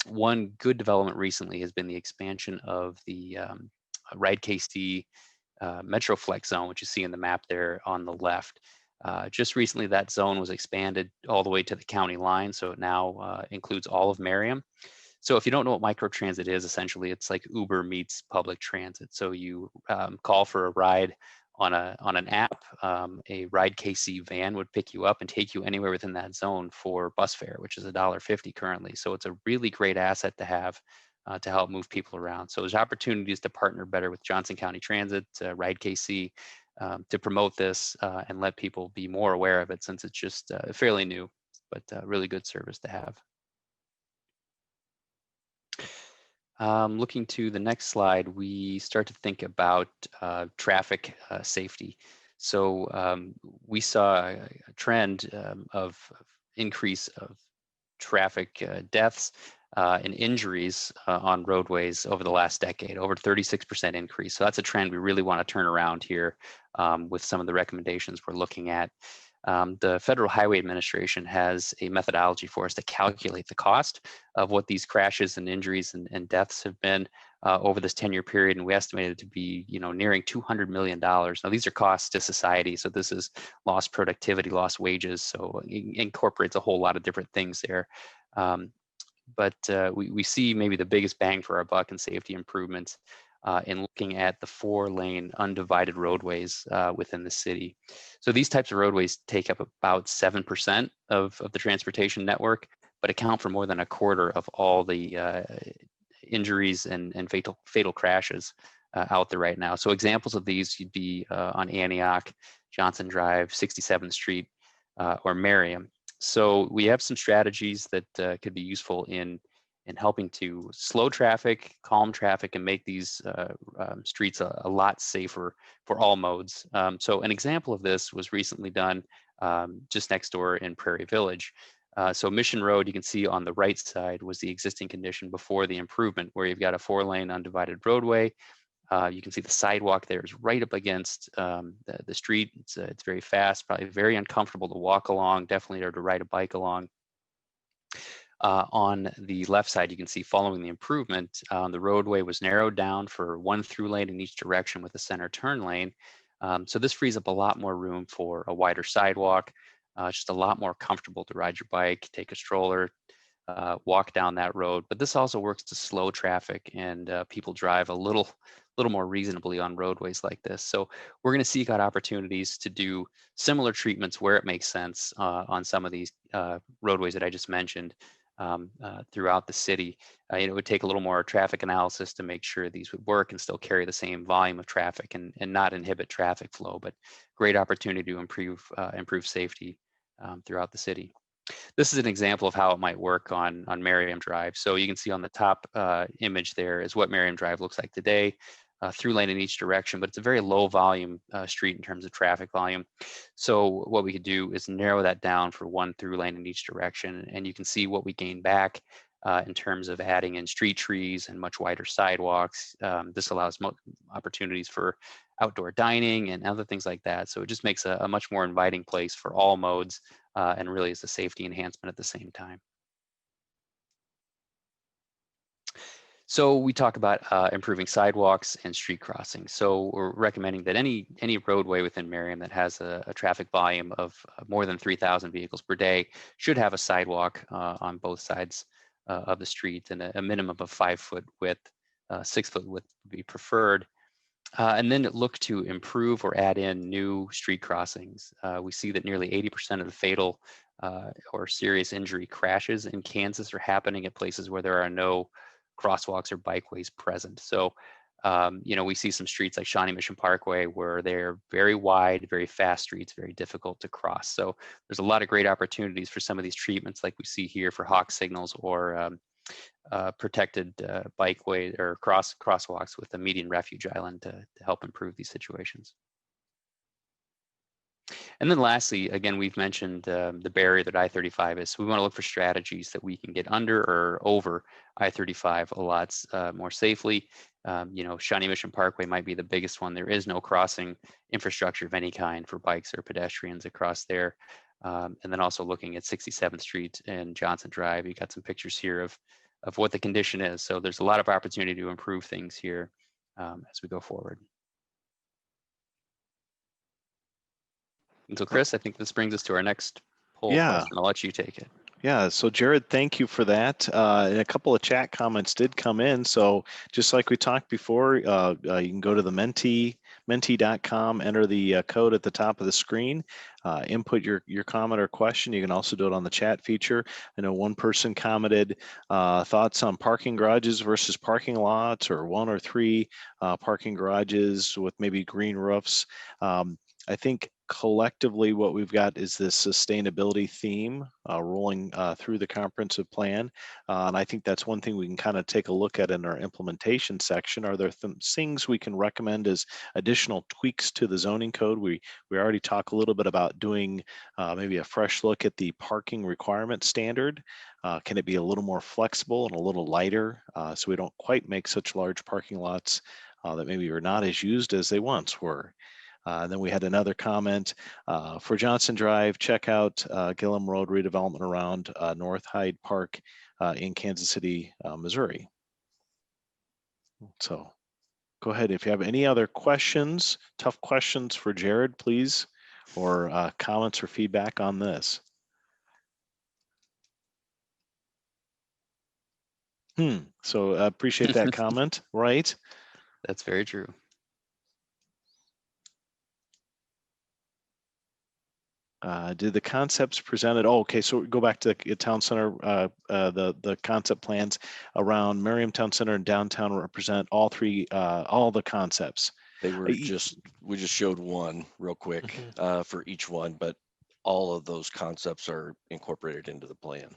One good development recently has been the expansion of the Ride KC Metroflex zone, which you see in the map there on the left. Just recently, that zone was expanded all the way to the county line, so it now includes all of Merriam. So if you don't know what microtransit is, essentially it's like Uber meets public transit. So you call for a ride on an app. A Ride KC van would pick you up and take you anywhere within that zone for bus fare, which is $1.50 currently. So it's a really great asset to have to help move people around. So there's opportunities to partner better with Johnson County Transit, Ride KC, to promote this and let people be more aware of it, since it's just fairly new, but really good service to have. Looking to the next slide, we start to think about traffic safety. So we saw a trend of increase of traffic deaths and injuries on roadways over the last decade, over 36% increase. So that's a trend we really want to turn around here with some of the recommendations we're looking at. The Federal Highway Administration has a methodology for us to calculate the cost of what these crashes and injuries and deaths have been over this 10-year period, and we estimate it to be, you know, nearing $200 million. Now, these are costs to society, so this is lost productivity, lost wages, so it incorporates a whole lot of different things there. But we see maybe the biggest bang for our buck in safety improvements in looking at the 4-lane undivided roadways within the city. So these types of roadways take up about 7% of the transportation network, but account for more than a quarter of all the injuries and fatal crashes out there right now. So examples of these you'd be on Antioch, Johnson Drive, 67th Street, or Merriam. So we have some strategies that could be useful in helping to slow traffic, calm traffic, and make these streets a lot safer for all modes. So an example of this was recently done just next door in Prairie Village. So Mission Road, you can see on the right side, was the existing condition before the improvement, where you've got a 4-lane undivided roadway. You can see the sidewalk there is right up against the street. It's very fast, probably very uncomfortable to walk along, definitely or to ride a bike along. On the left side, you can see following the improvement, the roadway was narrowed down for 1 through lane in each direction with a center turn lane. So this frees up a lot more room for a wider sidewalk, just a lot more comfortable to ride your bike, take a stroller, walk down that road. But this also works to slow traffic, and people drive a little more reasonably on roadways like this. So we're going to seek out opportunities to do similar treatments where it makes sense on some of these roadways that I just mentioned, throughout the city. It would take a little more traffic analysis to make sure these would work and still carry the same volume of traffic and not inhibit traffic flow, but great opportunity to improve safety throughout the city. This is an example of how it might work on Merriam Drive. So you can see on the top image there is what Merriam Drive looks like today, through lane in each direction, but it's a very low volume street in terms of traffic volume. So what we could do is narrow that down for one through lane in each direction, and you can see what we gain back in terms of adding in street trees and much wider sidewalks. This allows opportunities for outdoor dining and other things like that. So it just makes a much more inviting place for all modes, and really is a safety enhancement at the same time. So we talk about improving sidewalks and street crossings. So we're recommending that any roadway within Merriam that has a traffic volume of more than 3,000 vehicles per day should have a sidewalk on both sides of the street, and a minimum of 5-foot width. 6-foot width would be preferred. And then look to improve or add in new street crossings. We see that nearly 80% of the fatal or serious injury crashes in Kansas are happening at places where there are no crosswalks or bikeways present. So, we see some streets like Shawnee Mission Parkway where they're very wide, very fast streets, very difficult to cross. So there's a lot of great opportunities for some of these treatments like we see here for hawk signals or protected bikeway or crosswalks with a median refuge island to help improve these situations. And then lastly, again, we've mentioned the barrier that I-35 is. So we want to look for strategies that we can get under or over I-35 a lot more safely. Shawnee Mission Parkway might be the biggest one. There is no crossing infrastructure of any kind for bikes or pedestrians across there. And then also looking at 67th Street and Johnson Drive, you got some pictures here of what the condition is. So there's a lot of opportunity to improve things here as we go forward. And so Chris, I think this brings us to our next poll question. I'll let you take it. Yeah, so Jared, thank you for that. And a couple of chat comments did come in. So just like we talked before, you can go to the menti.com, enter the code at the top of the screen, input your comment or question. You can also do it on the chat feature. I know one person commented thoughts on parking garages versus parking lots, or 1 or 3 parking garages with maybe green roofs. I think collectively what we've got is this sustainability theme rolling through the comprehensive plan. And I think that's one thing we can kind of take a look at in our implementation section. Are there things we can recommend as additional tweaks to the zoning code? We already talked a little bit about doing maybe a fresh look at the parking requirement standard. Can it be a little more flexible and a little lighter so we don't quite make such large parking lots that maybe are not as used as they once were? Then we had another comment for Johnson Drive, check out Gillum Road redevelopment around North Hyde Park in Kansas City, Missouri. So go ahead. If you have any other questions, tough questions for Jared, please, or comments or feedback on this. So appreciate that comment, right? That's very true. Did the concepts presented? Oh, okay. So go back to the town center. The concept plans around Merriam Town Center and downtown represent all the concepts. They were we just showed one real quick for each one, but all of those concepts are incorporated into the plan.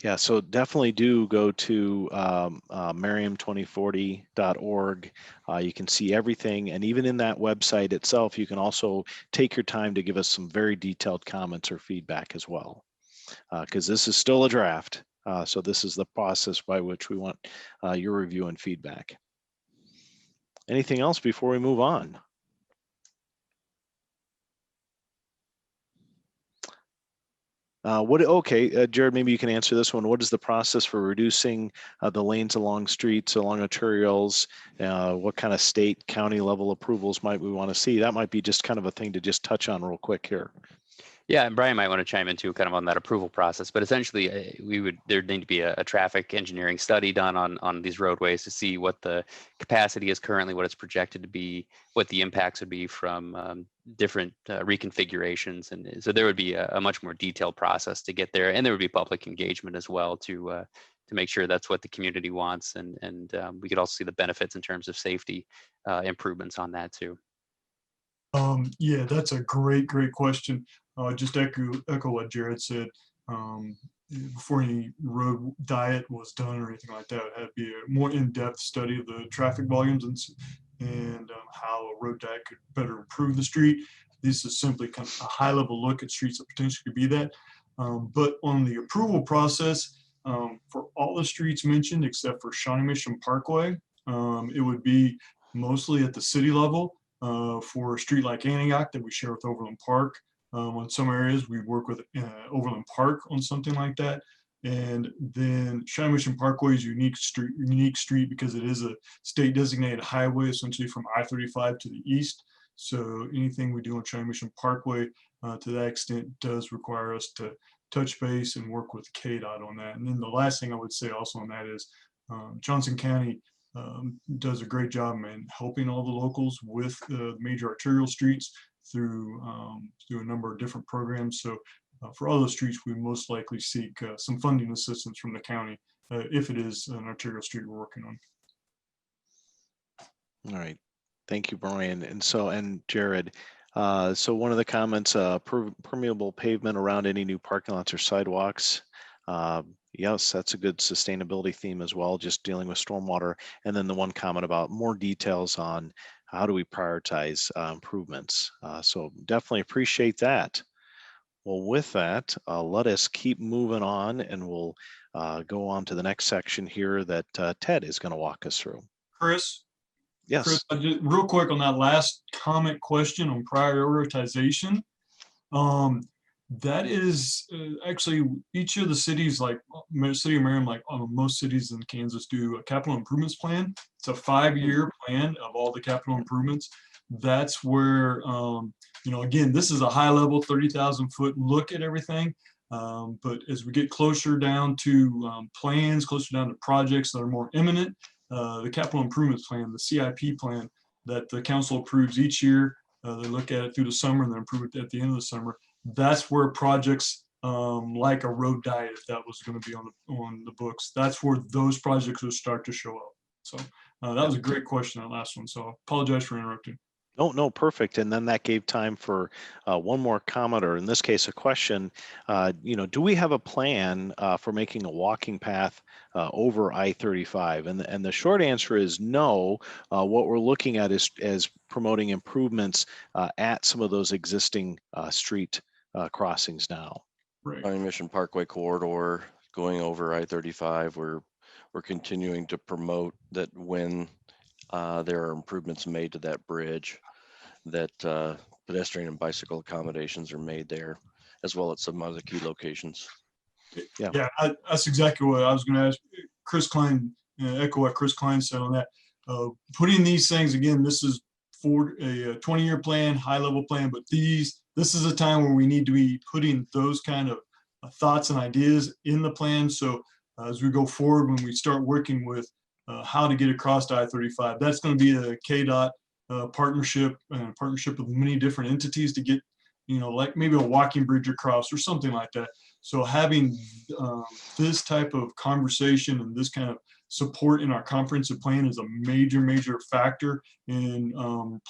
Yeah, so definitely do go to merriam2040.org. You can see everything, and even in that website itself, you can also take your time to give us some very detailed comments or feedback as well, because this is still a draft. So this is the process by which we want your review and feedback. Anything else before we move on? Jared, maybe you can answer this one. What is the process for reducing the lanes along streets, along arterials? What kind of state, county level approvals might we want to see? That might be just kind of a thing to just touch on real quick here. Yeah, and Brian might want to chime in too, kind of on that approval process. But essentially, there'd need to be a traffic engineering study done on these roadways to see what the capacity is currently, what it's projected to be, what the impacts would be from different reconfigurations, and so there would be a much more detailed process to get there, and there would be public engagement as well to make sure that's what the community wants, and we could also see the benefits in terms of safety improvements on that too. Yeah, that's a great question. Just echo what Jared said. Before any road diet was done or anything like that, it had to be a more in-depth study of the traffic volumes and how a road diet could better improve the street. This is simply kind of a high-level look at streets that potentially could be that. But on the approval process, for all the streets mentioned except for Shawnee Mission Parkway, it would be mostly at the city level. For a street like Antioch that we share with Overland Park. On some areas, we work with Overland Park on something like that. And then Shawnee Mission Parkway is a unique street because it is a state designated highway, essentially from I-35 to the east. So anything we do on Shawnee Mission Parkway to that extent does require us to touch base and work with KDOT on that. And then the last thing I would say also on that is Johnson County does a great job in helping all the locals with major arterial streets through a number of different programs. So for all those streets, we most likely seek some funding assistance from the county if it is an arterial street we're working on. All right. Thank you, Brian. And Jared, so one of the comments, permeable pavement around any new parking lots or sidewalks. Yes, that's a good sustainability theme as well, just dealing with stormwater. And then the one comment about more details on how do we prioritize improvements. So definitely appreciate that. Well, with that, let us keep moving on, and we'll go on to the next section here that Ted is going to walk us through. Chris? Yes. Chris, real quick on that last comment question on prioritization. That is actually each of the cities, like City of Merriam, like most cities in Kansas, do a capital improvements plan. It's a 5-year plan of all the capital improvements. That's where, again, this is a high level 30,000 foot look at everything. But as we get closer down to plans, closer down to projects that are more imminent, the capital improvements plan, the CIP plan that the council approves each year, they look at it through the summer and then approve it at the end of the summer. That's where projects like a road diet, if that was going to be on the books, that's where those projects will start to show up. So that was a great question, that last one. So I apologize for interrupting. No, perfect. And then that gave time for one more comment, or in this case, a question. Do we have a plan for making a walking path over I-35? And the short answer is no. What we're looking at is promoting improvements at some of those existing street crossings now. Right. Shawnee Mission Parkway corridor going over I-35, we're continuing to promote that when there are improvements made to that bridge, that pedestrian and bicycle accommodations are made there, as well as some other key locations. Yeah, that's exactly what I was going to ask. Chris Klein, echo what Chris Klein said on that. Putting these things, again, this is for a 20-year plan, high-level plan, but this is a time where we need to be putting those kind of thoughts and ideas in the plan. So as we go forward, when we start working with how to get across to I-35, that's going to be a KDOT partnership with many different entities to get, like maybe a walking bridge across or something like that. So having this type of conversation and this kind of support in our comprehensive plan is a major factor in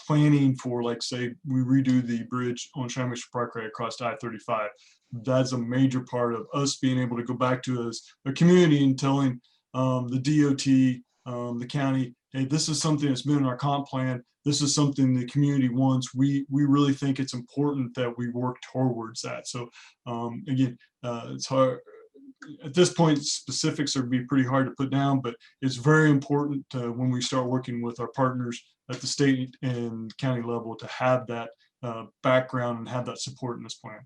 planning for, like, say, we redo the bridge on Shawnee Mission Parkway across I-35. That's a major part of us being able to go back to as a community and telling the DOT, the county, hey, this is something that's been in our comp plan. This is something the community wants. We really think it's important that we work towards that. So again, it's hard. At this point, specifics would be pretty hard to put down, but it's very important when we start working with our partners at the state and county level to have that background and have that support in this plan.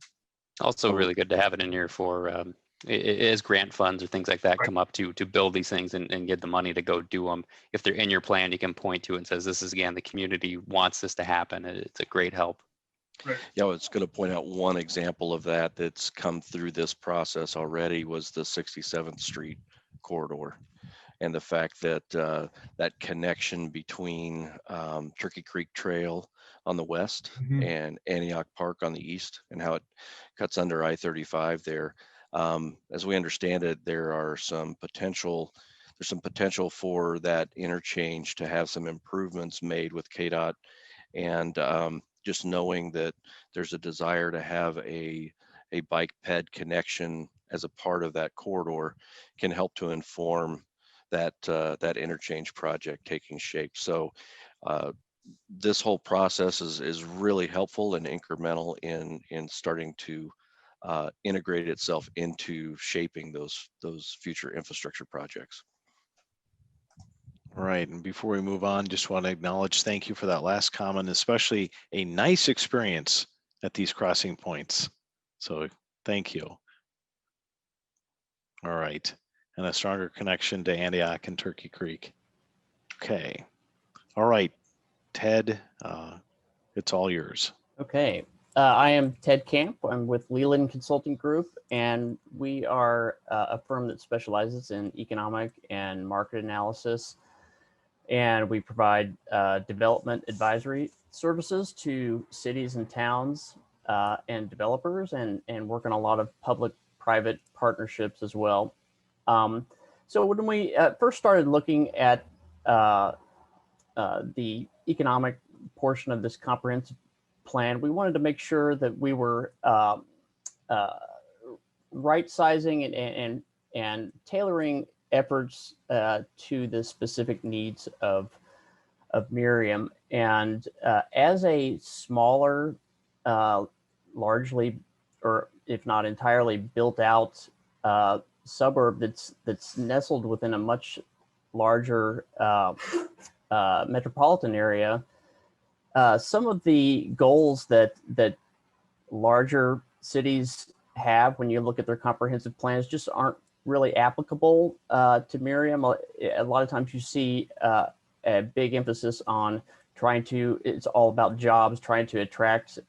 Also really good to have it in here for as grant funds or things like that come up to build these things and get the money to go do them. If they're in your plan, you can point to it and says, this is, again, the community wants this to happen. It's a great help. Yeah, I was going to point out one example of that that's come through this process already was the 67th Street corridor, and the fact that that connection between Turkey Creek Trail on the west Mhm. and Antioch Park on the east, and how it cuts under I-35 there. As we understand it, there's some potential for that interchange to have some improvements made with KDOT, and just knowing that there's a desire to have a bike ped connection as a part of that corridor can help to inform that that interchange project taking shape. So this whole process is really helpful and incremental in starting to integrate itself into shaping those future infrastructure projects. Right. And before we move on, just want to acknowledge, thank you for that last comment, especially a nice experience at these crossing points. So thank you. All right. And a stronger connection to Antioch and Turkey Creek. Okay. All right, Ted, it's all yours. Okay. I am Ted Camp. I'm with Leland Consulting Group, and we are a firm that specializes in economic and market analysis. And we provide development advisory services to cities and towns and developers, and work on a lot of public-private partnerships as well. So when we first started looking at the economic portion of this comprehensive plan, we wanted to make sure that we were right sizing and tailoring efforts to the specific needs of Merriam. And as a smaller, largely, or if not entirely built out suburb that's nestled within a much larger metropolitan area, some of the goals that larger cities have when you look at their comprehensive plans just aren't really applicable to Merriam. A lot of times you see a big emphasis on it's all about jobs, trying to attract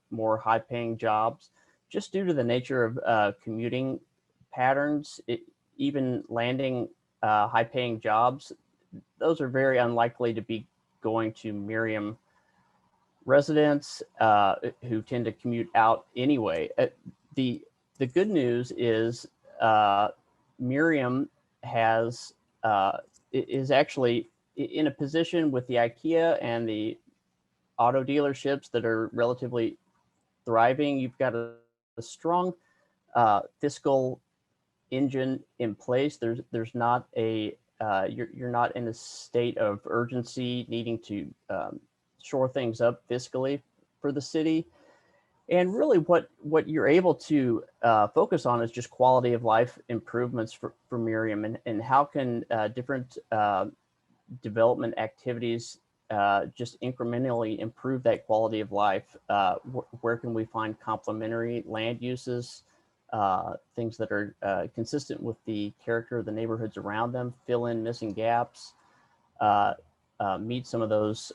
more high-paying jobs, just due to the nature of commuting patterns. Even landing high-paying jobs, those are very unlikely to be going to Merriam residents who tend to commute out anyway. The good news is Merriam is actually in a position with the IKEA and the auto dealerships that are relatively thriving. You've got a strong fiscal engine in place. There's not you're not in a state of urgency needing to shore things up fiscally for the city. And really what you're able to focus on is just quality of life improvements for Merriam, and how can different development activities just incrementally improve that quality of life. Where can we find complementary land uses, things that are consistent with the character of the neighborhoods around them, fill in missing gaps, meet some of those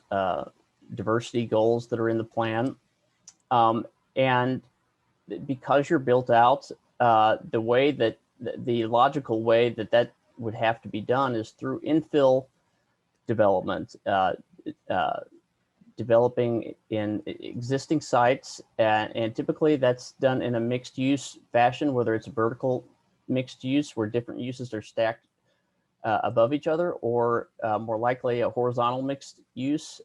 diversity goals that are in the plan. And because you're built out, the way that the logical way that would have to be done is through infill development, developing in existing sites, and typically that's done in a mixed use fashion, whether it's a vertical mixed use where different uses are stacked above each other, or more likely a horizontal mixed use.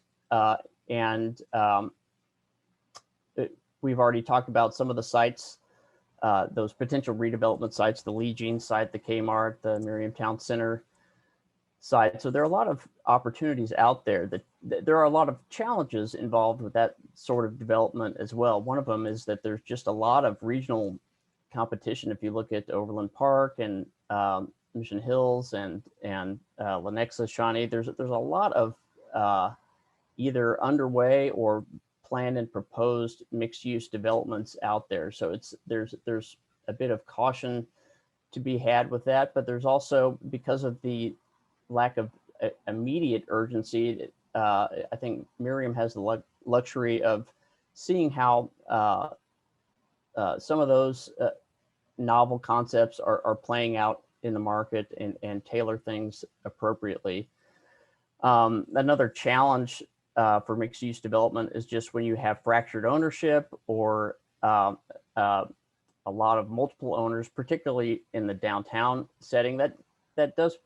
We've already talked about some of the sites, those potential redevelopment sites, the Lee Jean site, the Kmart, the Merriam Town Center site. So there are a lot of opportunities out there. That there are a lot of challenges involved with that sort of development as well. One of them is that there's just a lot of regional competition. If you look at Overland Park and Mission Hills and Lenexa, Shawnee, there's a lot of either underway or planned and proposed mixed-use developments out there. So there's a bit of caution to be had with that, but there's also, because of the lack of immediate urgency, I think Merriam has the luxury of seeing how some of those novel concepts are playing out in the market and tailor things appropriately. Another challenge for mixed use development is just when you have fractured ownership or a lot of multiple owners, particularly in the downtown setting, that does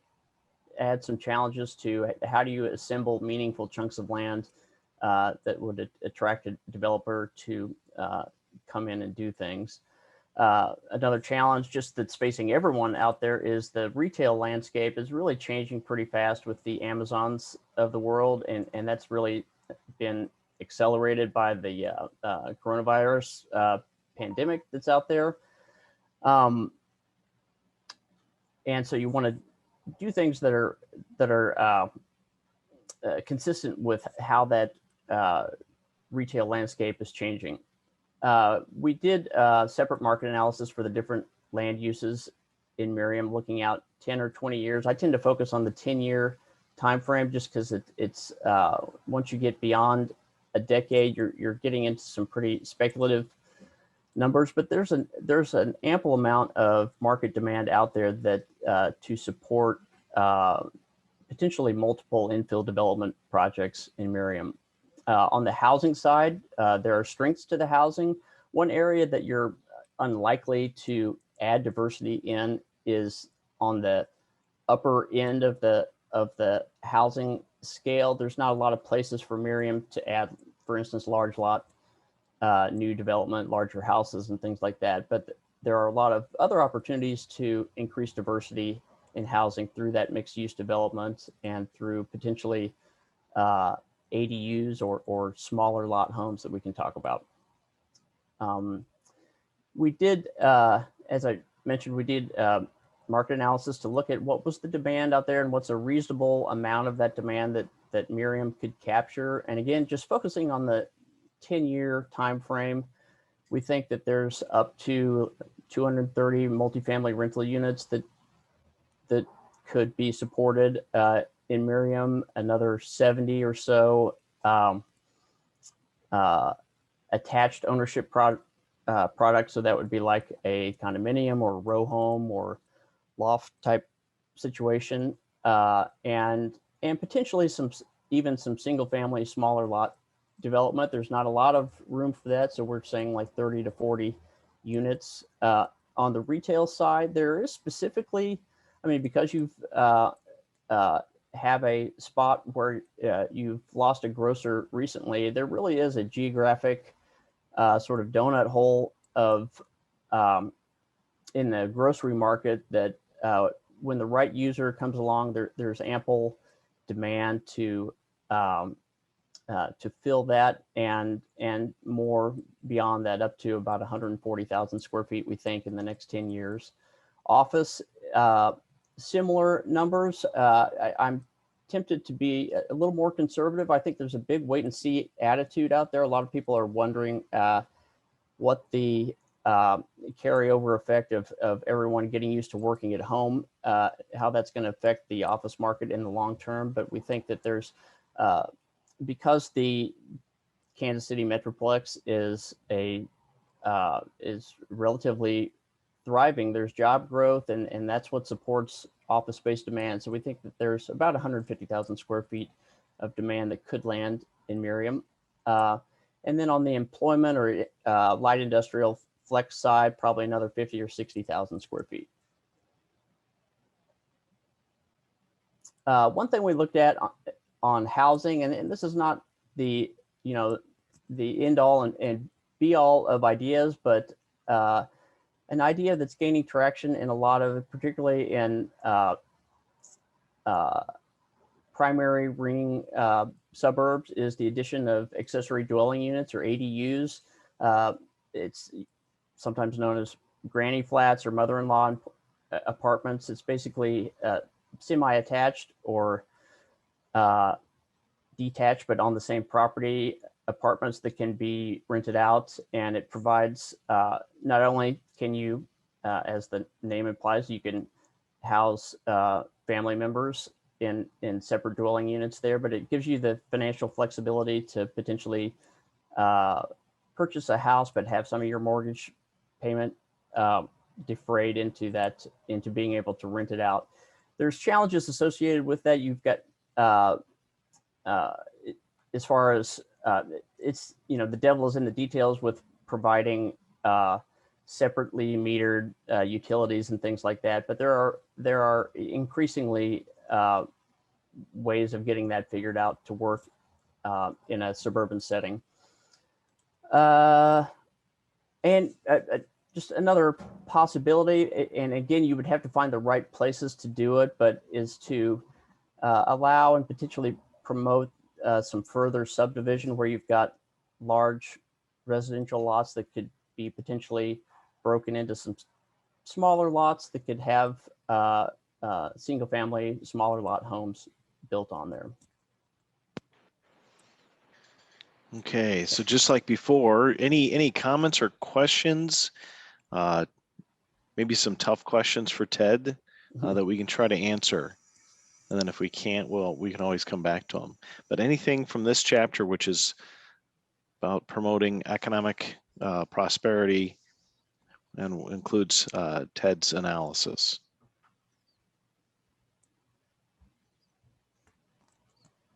add some challenges to how do you assemble meaningful chunks of land that would attract a developer to come in and do things. Another challenge just that's facing everyone out there is the retail landscape is really changing pretty fast with the Amazons of the world. And that's really been accelerated by the coronavirus pandemic that's out there. And so you want to do things that are consistent with how that retail landscape is changing. We did a separate market analysis for the different land uses in Merriam, looking out 10 or 20 years. I tend to focus on the 10-year time frame just because it's once you get beyond a decade, you're getting into some pretty speculative numbers. But there's an ample amount of market demand out there that to support potentially multiple infill development projects in Merriam. On the housing side, there are strengths to the housing. One area that you're unlikely to add diversity in is on the upper end of the housing scale. There's not a lot of places for Merriam to add, for instance, large lot, new development, larger houses and things like that. But there are a lot of other opportunities to increase diversity in housing through that mixed use development and through potentially ADUs or smaller lot homes that we can talk about. We did, as I mentioned, we did market analysis to look at what was the demand out there and what's a reasonable amount of that demand that Merriam could capture. And again, just focusing on the 10-year time frame, we think that there's up to 230 multifamily rental units that could be supported in Merriam, another 70 or so attached ownership products. So that would be like a condominium or row home or loft type situation, and potentially even some single family smaller lot development. There's not a lot of room for that, so we're saying like 30 to 40 units. On the retail side, there is specifically, I mean, because you've have a spot where you've lost a grocer recently, there really is a geographic sort of donut hole of in the grocery market that when the right user comes along, there's ample demand to fill that and more beyond that, up to about 140,000 square feet, we think, in the next 10 years. Office, similar numbers. I'm tempted to be a little more conservative. I think there's a big wait and see attitude out there. A lot of people are wondering what the carryover effect of everyone getting used to working at home, how that's going to affect the office market in the long term. But we think that there's, because the Kansas City Metroplex is relatively thriving, there's job growth, and that's what supports office space demand. So we think that there's about 150,000 square feet of demand that could land in Merriam. And then on the employment or light industrial flex side, probably another 50 or 60,000 square feet. One thing we looked at on housing, and this is not the end all and be all of ideas, but an idea that's gaining traction in a lot of, particularly in primary ring suburbs, is the addition of accessory dwelling units or ADUs. It's sometimes known as granny flats or mother-in-law apartments. It's basically semi-attached or detached, but on the same property, apartments that can be rented out. And it provides, not only can you, as the name implies, you can house family members in separate dwelling units there, but it gives you the financial flexibility to potentially purchase a house but have some of your mortgage payment defrayed into being able to rent it out. There's challenges associated with that. You've got as far as it's, the devil is in the details with providing separately metered utilities and things like that. But there are increasingly ways of getting that figured out to work in a suburban setting. And just another possibility, and again, you would have to find the right places to do it, but is to allow and potentially promote some further subdivision where you've got large residential lots that could be potentially broken into some smaller lots that could have single family, smaller lot homes built on there. Okay, so just like before, any comments or questions? Maybe some tough questions for Ted that we can try to answer. And then if we can't, well, we can always come back to them. But anything from this chapter, which is about promoting economic prosperity and includes Ted's analysis.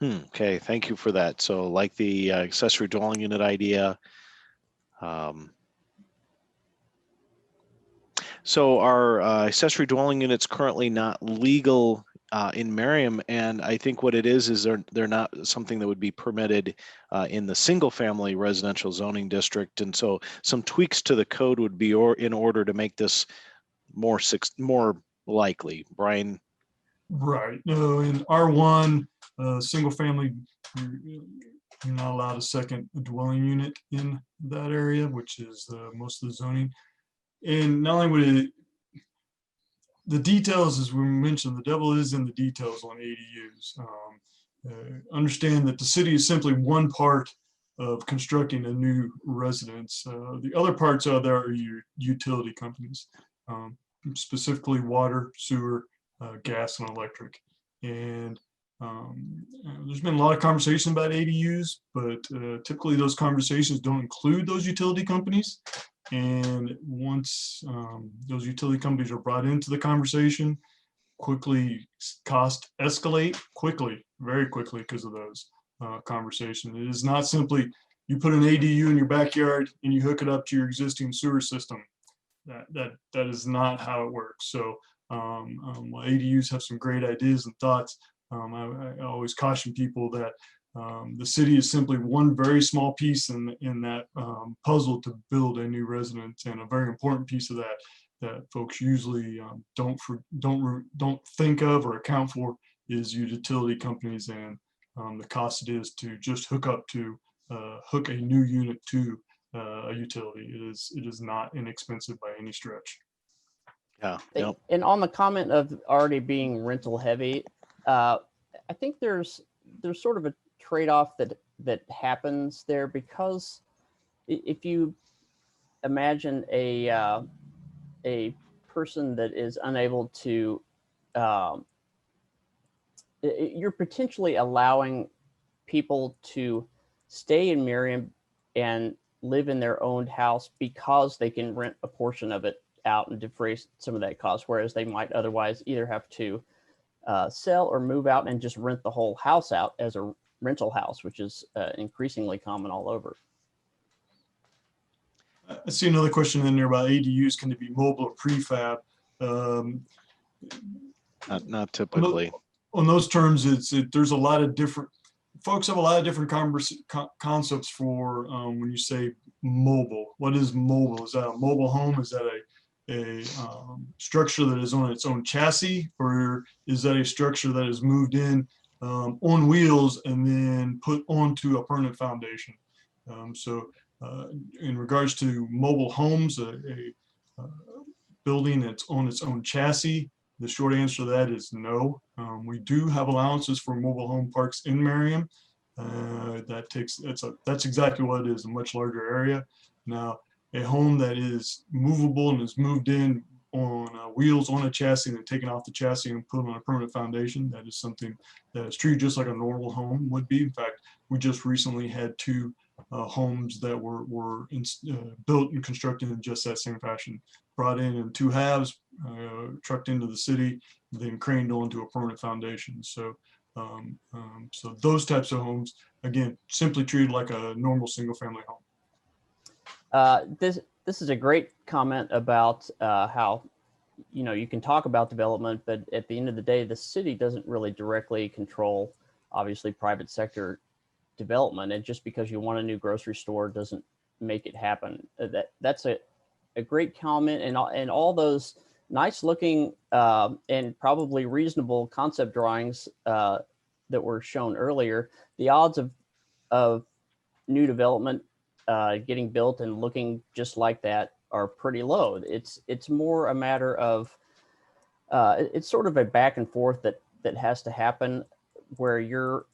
Okay, thank you for that. So like the accessory dwelling unit idea. So our accessory dwelling units currently not legal in Merriam, and I think what it is they're not something that would be permitted in the single family residential zoning district, and so some tweaks to the code would be in order to make this more likely. Brian? Right. No, in R1, single family, you're not allowed a second dwelling unit in that area, which is most of the zoning. And not only would it, the details, as we mentioned, the devil is in the details on ADUs. Understand that the city is simply one part of constructing a new residence. The other parts of there are your utility companies, specifically water, sewer, gas, and electric. And there's been a lot of conversation about ADUs, but typically those conversations don't include those utility companies. And once those utility companies are brought into the conversation, quickly costs escalate very quickly because of those conversations. It is not simply you put an ADU in your backyard and you hook it up to your existing sewer system. That is not how it works. So while ADUs have some great ideas and thoughts, I always caution people that the city is simply one very small piece in that puzzle to build a new residence, and a very important piece of that folks usually don't think of or account for is utility companies and the cost it is to just hook a new unit to a utility. It is not inexpensive by any stretch. Yeah. Yep. And on the comment of already being rental heavy, I think there's sort of a trade-off that happens there, because if you imagine a person that is unable to, you're potentially allowing people to stay in Merriam and live in their own house because they can rent a portion of it out and defray some of that cost, whereas they might otherwise either have to sell or move out and just rent the whole house out as a rental house, which is increasingly common all over. I see another question in there about ADUs. Can it be mobile or prefab? Not typically. On those terms, there's a lot of different folks have a lot of different concepts for when you say mobile. What is mobile? Is that a mobile home? Is that a structure that is on its own chassis, or is that a structure that is moved in on wheels and then put onto a permanent foundation? So in regards to mobile homes, a building that's on its own chassis, the short answer to that is no. We do have allowances for mobile home parks in Merriam. That's exactly what it is, a much larger area. Now, a home that is movable and is moved in on wheels on a chassis and then taken off the chassis and put on a permanent foundation, that is something that is treated just like a normal home would be. In fact, we just recently had two homes that were built and constructed in just that same fashion, brought in two halves, trucked into the city, then craned onto a permanent foundation. So so those types of homes, again, simply treated like a normal single family home. This is a great comment about how, you know, you can talk about development, but at the end of the day, the city doesn't really directly control, obviously, private sector development. And just because you want a new grocery store doesn't make it happen. That's a great comment, and all those nice looking and probably reasonable concept drawings that were shown earlier. The odds of new development getting built and looking just like that are pretty low. It's more a matter of it's sort of a back and forth that has to happen, where you're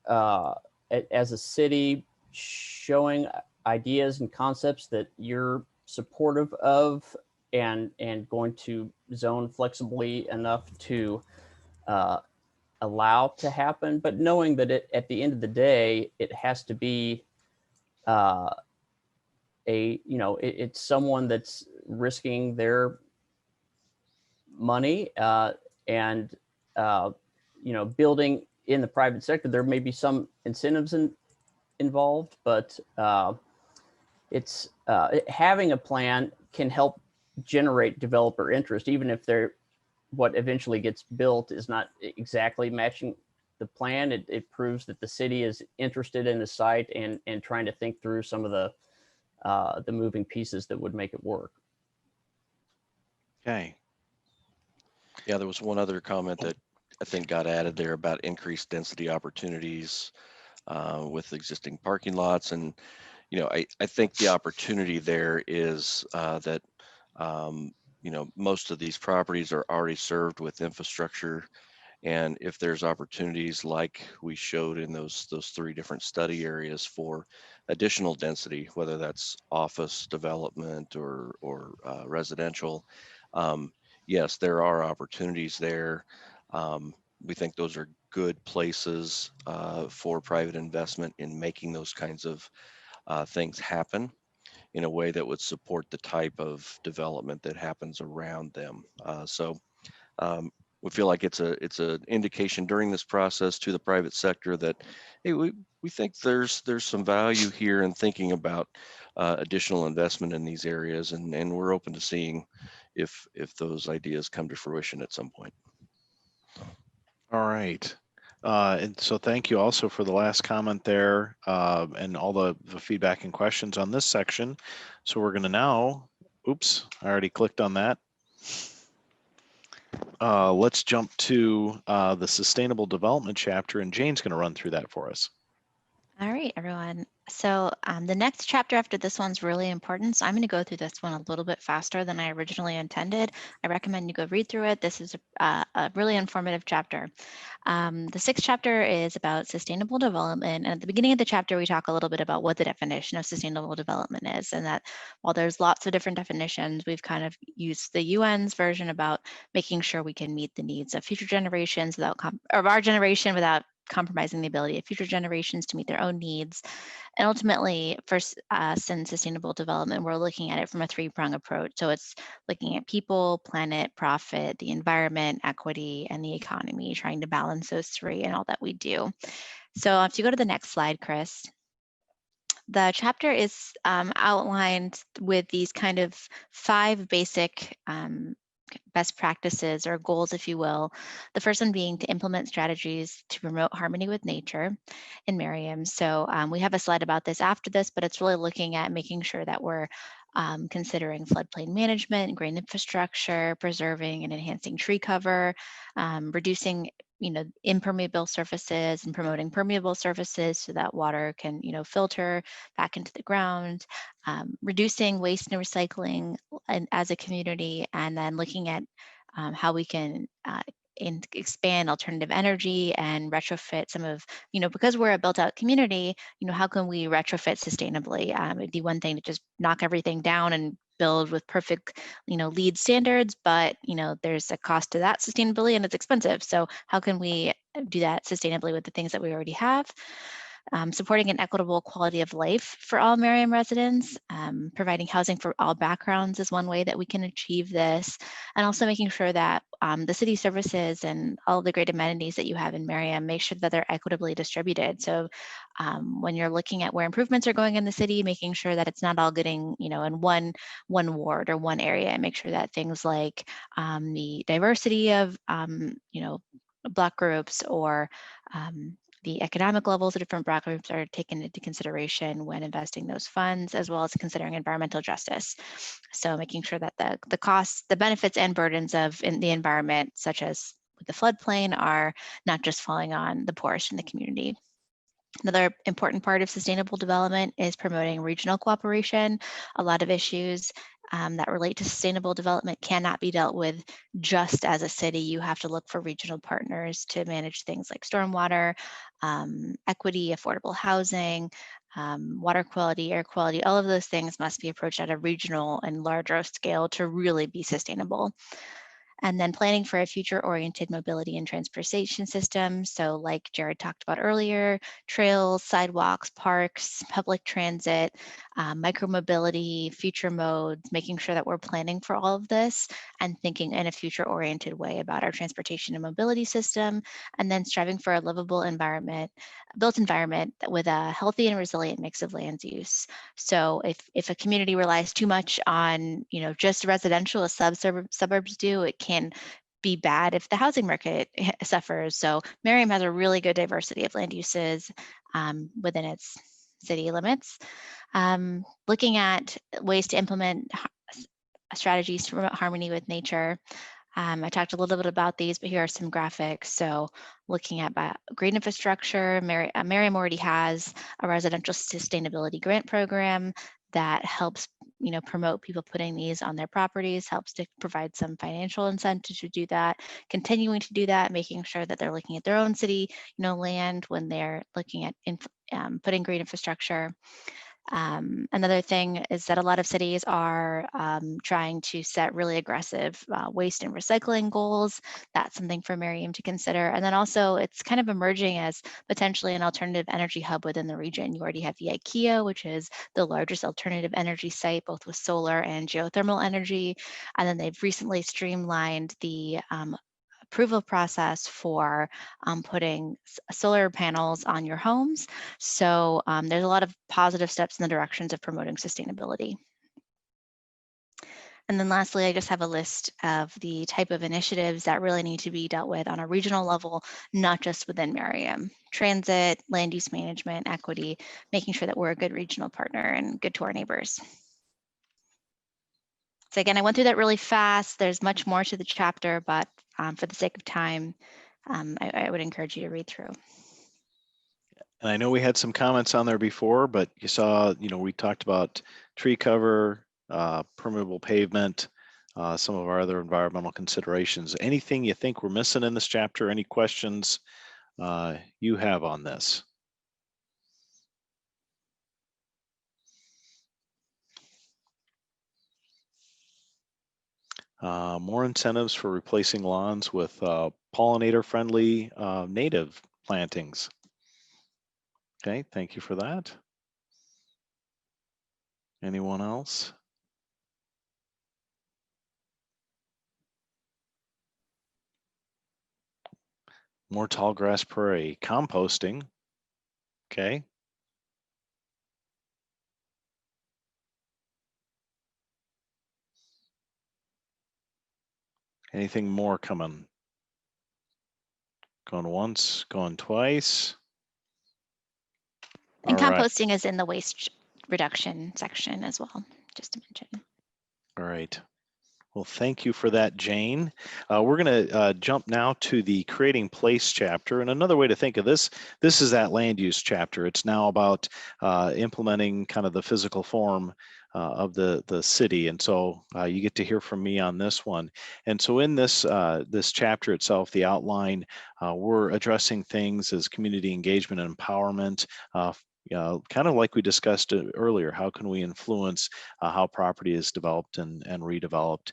as a city showing ideas and concepts that you're supportive of, and going to zone flexibly enough to allow to happen, but knowing that at the end of the day, it has to be it's someone that's risking their money and building in the private sector. There may be some incentives involved, but it's having a plan can help generate developer interest, even if what eventually gets built is not exactly matching the plan. It proves that the city is interested in the site and trying to think through some of the moving pieces that would make it work. Okay. Yeah, there was one other comment that I think got added there about increased density opportunities with existing parking lots. And, I think the opportunity there is that, most of these properties are already served with infrastructure. And if there's opportunities like we showed in those three different study areas for additional density, whether that's office development or residential, yes, there are opportunities there. We think those are good places for private investment in making those kinds of things happen in a way that would support the type of development that happens around them. We feel like it's an indication during this process to the private sector that, hey, we think there's some value here in thinking about additional investment in these areas, and we're open to seeing if those ideas come to fruition at some point. All right. And so thank you also for the last comment there and all the feedback and questions on this section. So we're going to now, oops, I already clicked on that. Let's jump to the sustainable development chapter, and Jane's going to run through that for us. All right, everyone. So the next chapter after this one's really important. So I'm going to go through this one a little bit faster than I originally intended. I recommend you go read through it. This is a really informative chapter. The sixth chapter is about sustainable development. And at the beginning of the chapter, we talk a little bit about what the definition of sustainable development is. And that while there's lots of different definitions, we've kind of used the UN's version about making sure we can meet the needs of future generations of our generation without compromising the ability of future generations to meet their own needs. And ultimately, for us in sustainable development, we're looking at it from a three-prong approach. So it's looking at people, planet, profit, the environment, equity, and the economy, trying to balance those three in all that we do. So if you go to the next slide, Chris. The chapter is outlined with these kind of 5 basic best practices or goals, if you will. The first one being to implement strategies to promote harmony with nature in Merriam. So we have a slide about this after this, but it's really looking at making sure that we're considering floodplain management, green infrastructure, preserving and enhancing tree cover, reducing impermeable surfaces and promoting permeable surfaces so that water can filter back into the ground, reducing waste and recycling as a community, and then looking at how we can expand alternative energy and retrofit some of, because we're a built out community, how can we retrofit sustainably? It'd be one thing to just knock everything down and build with perfect, LEED standards, but, there's a cost to that sustainability and it's expensive. So how can we do that sustainably with the things that we already have? supporting an equitable quality of life for all Merriam residents, providing housing for all backgrounds is one way that we can achieve this, and also making sure that the city services and all of the great amenities that you have in Merriam, make sure that they're equitably distributed. So when you're looking at where improvements are going in the city, making sure that it's not all getting, in one ward or one area, and make sure that things like the diversity of, Black groups or the economic levels of different Black groups are taken into consideration when investing those funds, as well as considering environmental justice. So making sure that the costs, the benefits and burdens of the environment, such as with the floodplain, are not just falling on the poorest in the community. Another important part of sustainable development is promoting regional cooperation. A lot of issues that relate to sustainable development cannot be dealt with just as a city. You have to look for regional partners to manage things like stormwater, equity, affordable housing, water quality, air quality. All of those things must be approached at a regional and larger scale to really be sustainable. And then planning for a future-oriented mobility and transportation system. So like Jared talked about earlier, trails, sidewalks, parks, public transit, micromobility, future modes, making sure that we're planning for all of this and thinking in a future-oriented way about our transportation and mobility system, and then striving for a livable environment, built environment with a healthy and resilient mix of land use. So if a community relies too much on, just residential, as suburbs do, it can be bad if the housing market suffers. So Merriam has a really good diversity of land uses within its city limits. Looking at ways to implement strategies to promote harmony with nature. I talked a little bit about these, but here are some graphics. So looking at green infrastructure, Merriam already has a residential sustainability grant program that helps promote people putting these on their properties, helps to provide some financial incentive to do that, continuing to do that, making sure that they're looking at their own city land when they're looking at putting green infrastructure. Another thing is that a lot of cities are trying to set really aggressive waste and recycling goals. That's something for Merriam to consider. And then also it's kind of emerging as potentially an alternative energy hub within the region. You already have the IKEA, which is the largest alternative energy site, both with solar and geothermal energy. And then they've recently streamlined the approval process for putting solar panels on your homes. So there's a lot of positive steps in the directions of promoting sustainability. And then lastly, I just have a list of the type of initiatives that really need to be dealt with on a regional level, not just within Merriam. Transit, land use management, equity, making sure that we're a good regional partner and good to our neighbors. So again, I went through that really fast. There's much more to the chapter, but for the sake of time, I would encourage you to read through. And I know we had some comments on there before, but you saw, we talked about tree cover, permeable pavement, some of our other environmental considerations. Anything you think we're missing in this chapter? Any questions you have on this? More incentives for replacing lawns with pollinator-friendly native plantings. Okay, thank you for that. Anyone else? More tall grass prairie, composting. Okay. Anything more coming? Going once, going twice. And All right. composting is in the waste reduction section as well, just to mention. All right. Well, thank you for that, Jane. We're going to jump now to the creating place chapter. And another way to think of this is that land use chapter. It's now about implementing kind of the physical form of the city. And so you get to hear from me on this one. And so in this this chapter itself, the outline, we're addressing things as community engagement and empowerment, kind of like we discussed earlier. How can we influence how property is developed and redeveloped?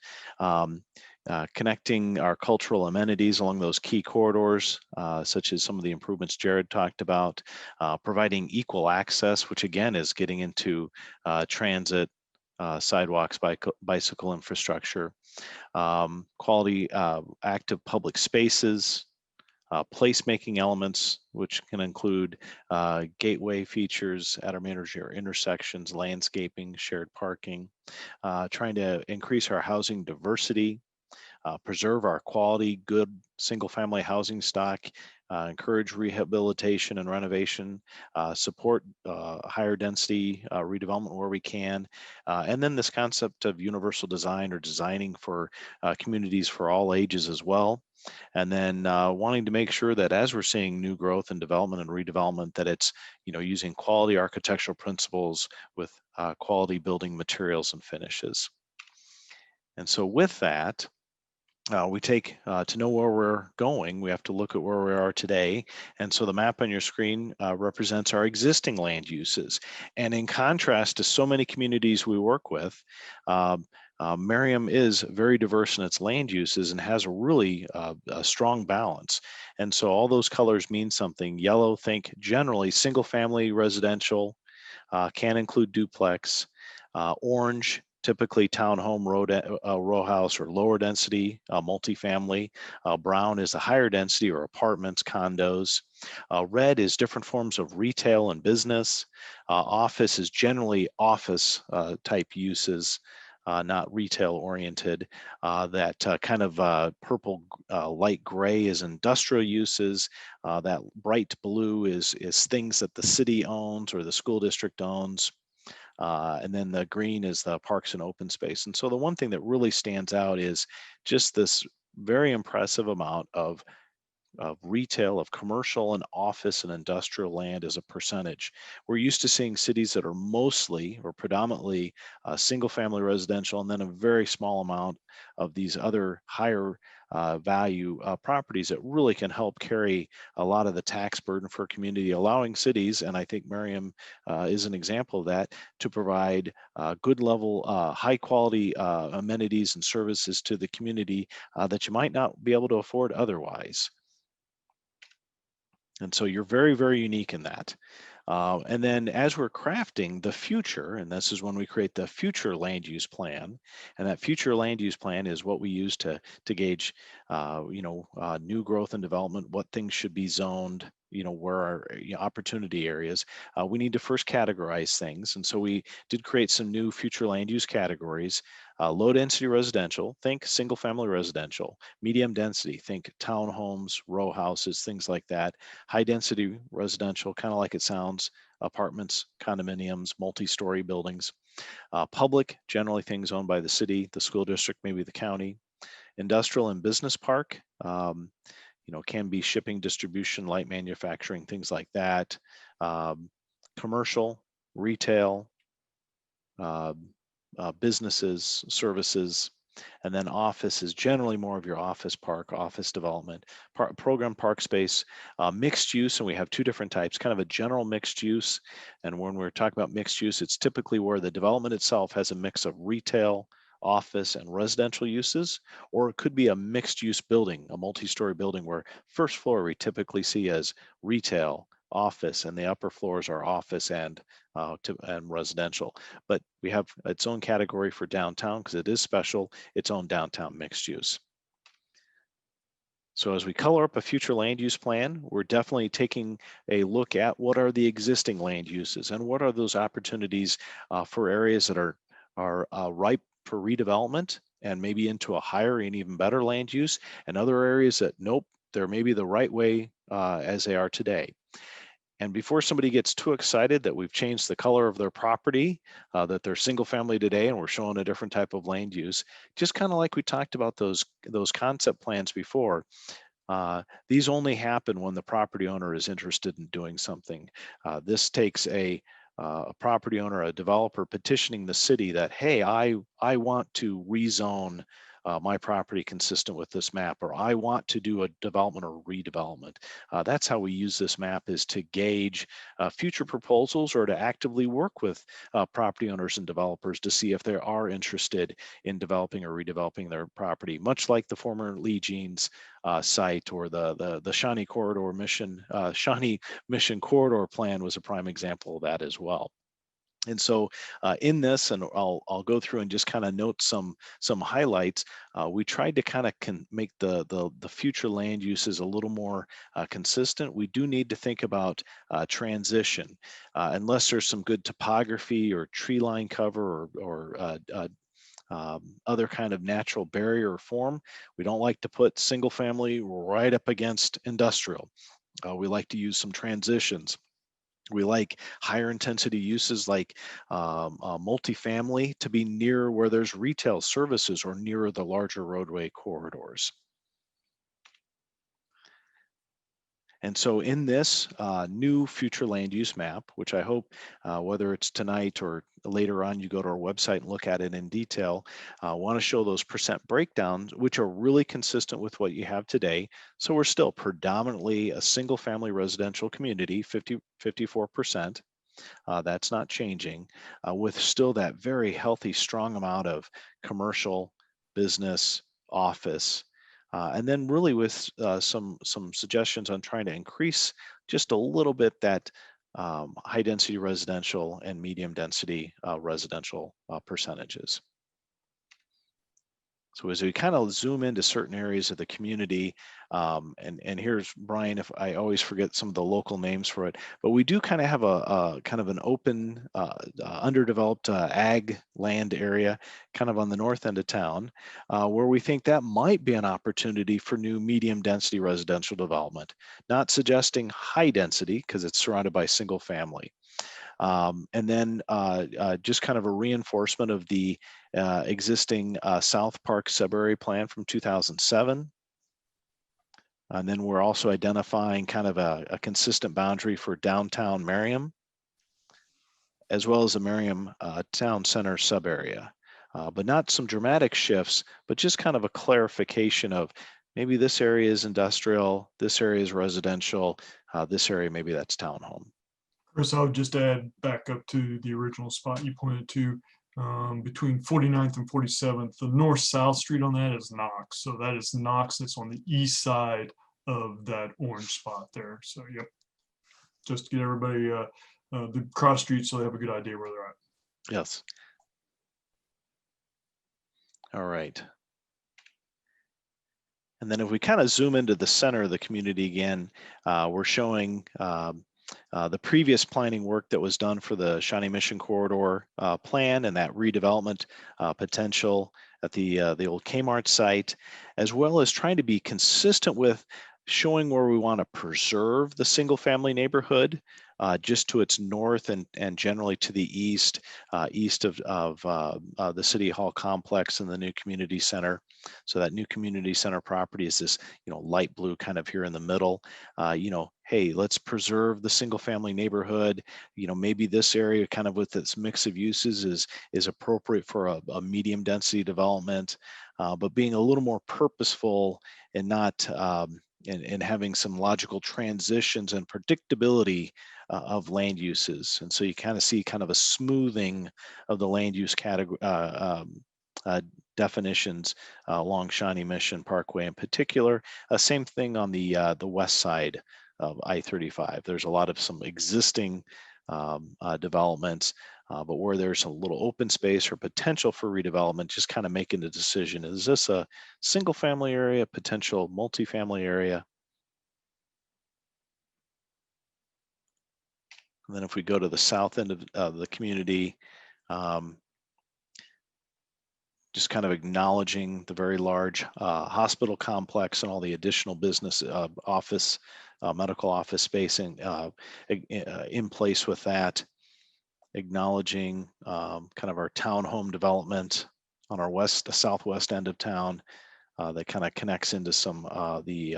connecting our cultural amenities along those key corridors, such as some of the improvements Jared talked about, providing equal access, which again is getting into transit, sidewalks, bicycle infrastructure, quality active public spaces, placemaking elements, which can include gateway features at our major intersections, landscaping, shared parking, trying to increase our housing diversity, preserve our quality, good single-family housing stock, encourage rehabilitation and renovation, support higher density redevelopment where we can, and then this concept of universal design or designing for communities for all ages as well. And then wanting to make sure that as we're seeing new growth and development and redevelopment, that it's using quality architectural principles with quality building materials and finishes. And so with that, we take to know where we're going, we have to look at where we are today. And so the map on your screen represents our existing land uses. And in contrast to so many communities we work with, Merriam is very diverse in its land uses and has a really a strong balance. And so all those colors mean something. Yellow, think generally single family residential, can include duplex. Orange, typically townhome, row house, or lower density multifamily. Brown is the higher density or apartments, condos. Red is different forms of retail and business. Office is generally office type uses. Not retail oriented. That kind of purple light gray is industrial uses. That bright blue is things that the city owns or the school district owns. And then the green is the parks and open space. And so the one thing that really stands out is just this very impressive amount of retail, of commercial and office and industrial land as a percentage. We're used to seeing cities that are mostly or predominantly single family residential, and then a very small amount of these other higher value properties that really can help carry a lot of the tax burden for a community, allowing cities, and I think Merriam is an example of that, to provide good level, high quality amenities and services to the community that you might not be able to afford otherwise. And so you're very, very unique in that. And then as we're crafting the future, and this is when we create the future land use plan, and that future land use plan is what we use to gauge, new growth and development, what things should be zoned, where our opportunity areas. We need to first categorize things. And so we did create some new future land use categories. Low density residential, think single family residential. Medium density, think townhomes, row houses, things like that. High density residential, kind of like it sounds, apartments, condominiums, multi-story buildings. Public, generally things owned by the city, the school district, maybe the county. Industrial and business park, can be shipping, distribution, light manufacturing, things like that. Commercial, retail, businesses, services, and then office is generally more of your office park, office development, program park space, mixed use, and we have two different types, kind of a general mixed use. And when we're talking about mixed use, it's typically where the development itself has a mix of retail, office, and residential uses, or it could be a mixed use building, a multi-story building where first floor we typically see as retail, office, and the upper floors are office and residential. But we have its own category for downtown because it is special, its own downtown mixed use. So as we color up a future land use plan, we're definitely taking a look at what are the existing land uses and what are those opportunities for areas that are ripe for redevelopment and maybe into a higher and even better land use, and other areas that, nope, they're maybe the right way as they are today. And before somebody gets too excited that we've changed the color of their property, that they're single family today and we're showing a different type of land use, just kind of like we talked about those concept plans before, these only happen when the property owner is interested in doing something. This takes a property owner, a developer petitioning the city that, hey, I want to rezone my property consistent with this map, or I want to do a development or redevelopment. That's how we use this map, is to gauge future proposals or to actively work with property owners and developers to see if they are interested in developing or redeveloping their property, much like the former Lee Jeans site, or the Shawnee Corridor Mission, Shawnee Mission Corridor plan was a prime example of that as well. And so in this, and I'll go through and just kind of note some highlights. We tried to kind of make the future land uses a little more consistent. We do need to think about transition, unless there's some good topography or tree line cover or other kind of natural barrier or form. We don't like to put single family right up against industrial. We like to use some transitions. We like higher intensity uses like multifamily to be near where there's retail services or nearer the larger roadway corridors. And so in this new future land use map, which I hope whether it's tonight or later on you go to our website and look at it in detail, want to show those percent breakdowns, which are really consistent with what you have today. So we're still predominantly a single family residential community, 54%. That's not changing, with still that very healthy, strong amount of commercial, business, office, and then really with some suggestions on trying to increase just a little bit that high density residential and medium density residential percentages. So as we kind of zoom into certain areas of the community, and here's Brian, if I always forget some of the local names for it, but we do kind of have a kind of an open, underdeveloped ag land area kind of on the north end of town, where we think that might be an opportunity for new medium density residential development, not suggesting high density because it's surrounded by single family. And then just kind of a reinforcement of the existing South Park sub-area plan from 2007. And then we're also identifying kind of a consistent boundary for downtown Merriam, as well as the Merriam Town Center sub-area. But not some dramatic shifts, but just kind of a clarification of maybe this area is industrial, this area is residential, this area maybe that's townhome. Chris, I would just add back up to the original spot you pointed to, between 49th and 47th, the north-south street on that is Knox. So that is Knox that's on the east side of that orange spot there. So, yep, just to get everybody the cross street so they have a good idea where they're at. Yes. All right. And then if we kind of zoom into the center of the community again, we're showing the previous planning work that was done for the Shawnee Mission Corridor plan and that redevelopment potential at the old Kmart site, as well as trying to be consistent with showing where we want to preserve the single family neighborhood just to its north and generally to the east, east of the City Hall complex and the new community center. So that new community center property is this, light blue kind of here in the middle. Hey, let's preserve the single family neighborhood. Maybe this area kind of with its mix of uses is appropriate for a medium density development, but being a little more purposeful and not and having some logical transitions and predictability of land uses. And so you kind of see kind of a smoothing of the land use category definitions along Shawnee Mission Parkway in particular. Same thing on the west side of I-35. There's a lot of some existing developments, but where there's a little open space or potential for redevelopment, just kind of making the decision, is this a single family area, potential multifamily area? And then if we go to the south end of the community, just kind of acknowledging the very large hospital complex and all the additional business office, medical office space in place with that, acknowledging kind of our townhome development on our the southwest end of town that kind of connects into some the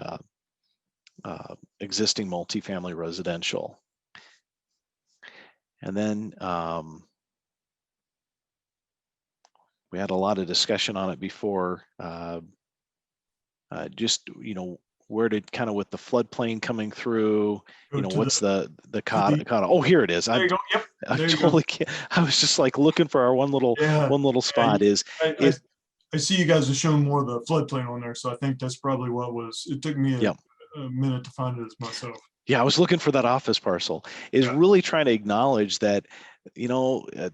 existing multifamily residential. And then we had a lot of discussion on it before. Just, where did kind of with the floodplain coming through, Go to what's the the- COTA? Oh, here it is. There you go. Yep. I There you go. totally can't. I was just like looking for our one little spot. I see you guys have shown more of the floodplain on there, so I think that's probably what was. It took me Yep. a minute to find it as myself. Yeah, I was looking for that office parcel. Is Yeah. really trying to acknowledge that,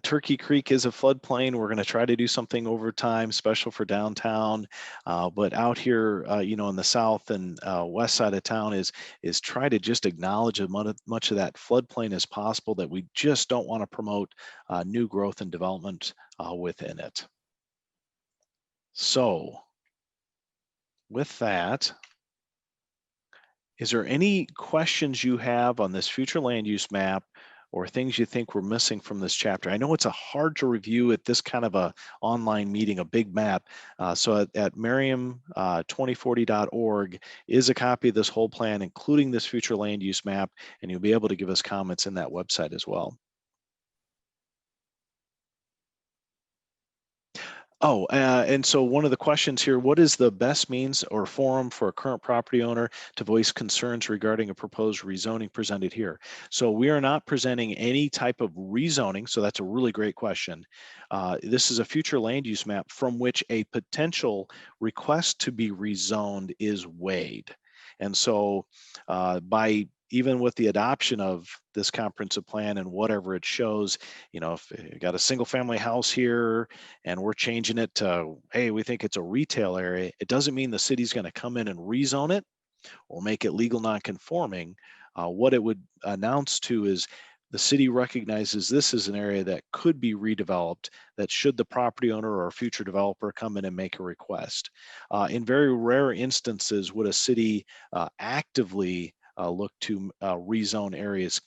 Turkey Creek is a floodplain. We're going to try to do something over time, special for downtown. But out here, in the south and west side of town is try to just acknowledge as much of that floodplain as possible, that we just don't want to promote new growth and development within it. So with that, is there any questions you have on this future land use map or things you think we're missing from this chapter? I know it's a hard to review at this kind of a online meeting, a big map. So at Merriam 2040.org is a copy of this whole plan, including this future land use map, and you'll be able to give us comments in that website as well. Oh, and so one of the questions here, what is the best means or forum for a current property owner to voice concerns regarding a proposed rezoning presented here? So we are not presenting any type of rezoning, so that's a really great question. This is a future land use map from which a potential request to be rezoned is weighed. And so even with the adoption of this comprehensive plan and whatever it shows, if you got a single family house here and we're changing it to, hey, we think it's a retail area, it doesn't mean the city's going to come in and rezone it or make it legal non-conforming. What it would announce to is the city recognizes this is an area that could be redeveloped, that should the property owner or future developer come in and make a request. In very rare instances, would a city actively look to rezone areas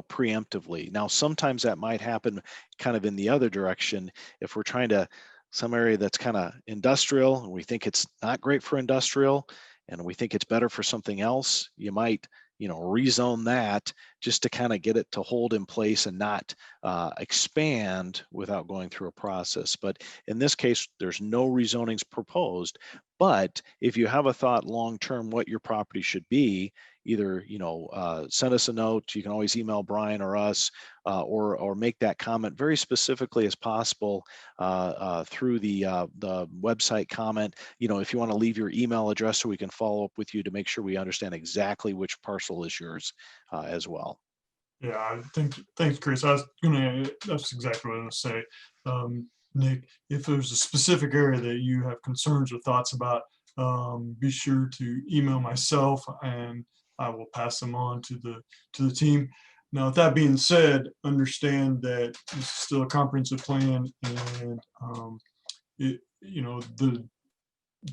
preemptively. Now, sometimes that might happen kind of in the other direction. If we're trying to, some area that's kind of industrial and we think it's not great for industrial and we think it's better for something else, you might, rezone that just to kind of get it to hold in place and not expand without going through a process. But in this case, there's no rezonings proposed. But if you have a thought long-term what your property should be, either send us a note. You can always email Brian or us, or make that comment very specifically as possible through the website comment. If you want to leave your email address so we can follow up with you to make sure we understand exactly which parcel is yours as well. Yeah, I think, thanks, Chris. That's exactly what I was going to say. Nick, if there's a specific area that you have concerns or thoughts about, be sure to email myself and I will pass them on to the team. Now, with that being said, understand that this is still a comprehensive plan, and the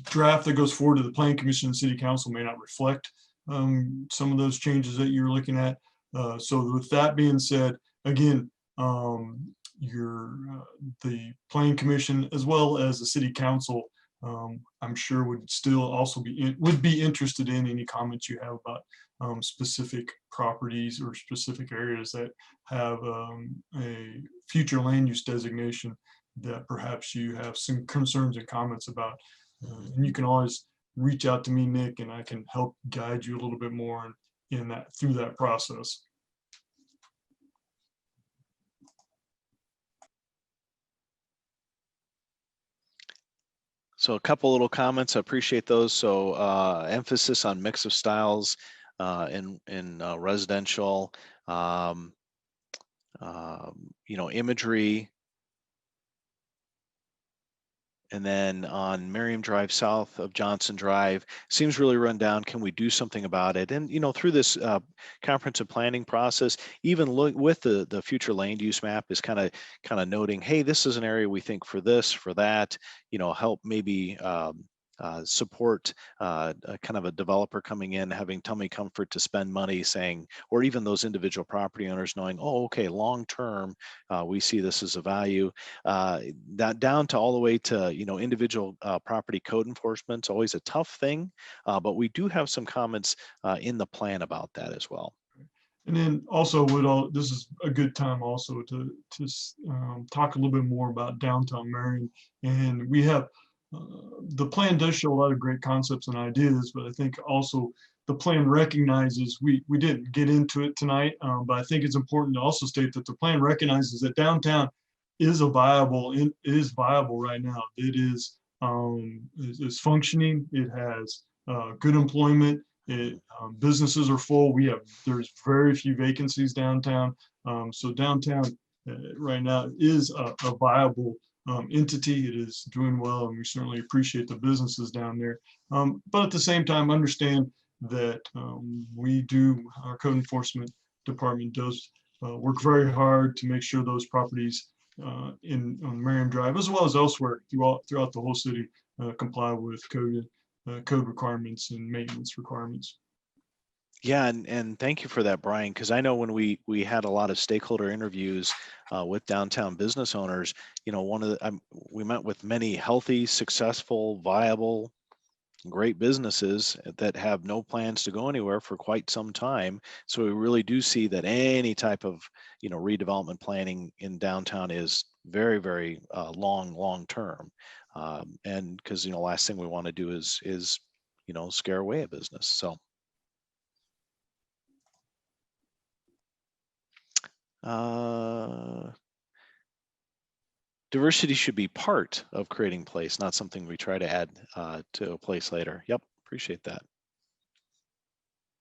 draft that goes forward to the Plan Commission and City Council may not reflect some of those changes that you're looking at. So with that being said, again, the Plan Commission as well as the City Council, I'm sure would still also be interested in any comments you have about specific properties or specific areas that have a future land use designation that perhaps you have some concerns and comments about. And you can always reach out to me, Nick, and I can help guide you a little bit more through that process. So a couple little comments, I appreciate those. So emphasis on mix of styles in residential, imagery. And then on Merriam Drive south of Johnson Drive, seems really run down. Can we do something about it? And through this comprehensive planning process, even look with the future land use map is kind of noting, hey, this is an area we think for this, for that, help maybe support kind of a developer coming in, having tummy comfort to spend money, saying, or even those individual property owners knowing, oh, okay, long term, we see this as a value. That down to all the way to individual property code enforcement is always a tough thing, but we do have some comments in the plan about that as well. And then also this is a good time also to talk a little bit more about downtown Marion. And we have, the plan does show a lot of great concepts and ideas, but I think also the plan recognizes, we didn't get into it tonight, but I think it's important to also state that the plan recognizes that downtown is viable right now. It is functioning. It has good employment. Businesses are full. There's very few vacancies downtown. So downtown right now is a viable entity. It is doing well, and we certainly appreciate the businesses down there. But at the same time, understand that our code enforcement department does work very hard to make sure those properties on Merriam Drive, as well as elsewhere throughout the whole city, comply with code requirements and maintenance requirements. Yeah, and thank you for that, Brian, because I know when we had a lot of stakeholder interviews with downtown business owners, we met with many healthy, successful, viable, great businesses that have no plans to go anywhere for quite some time. So we really do see that any type of redevelopment planning in downtown is very, very long term, and because last thing we want to do is scare away a business. So. Diversity should be part of creating place, not something we try to add to a place later. Yep, appreciate that.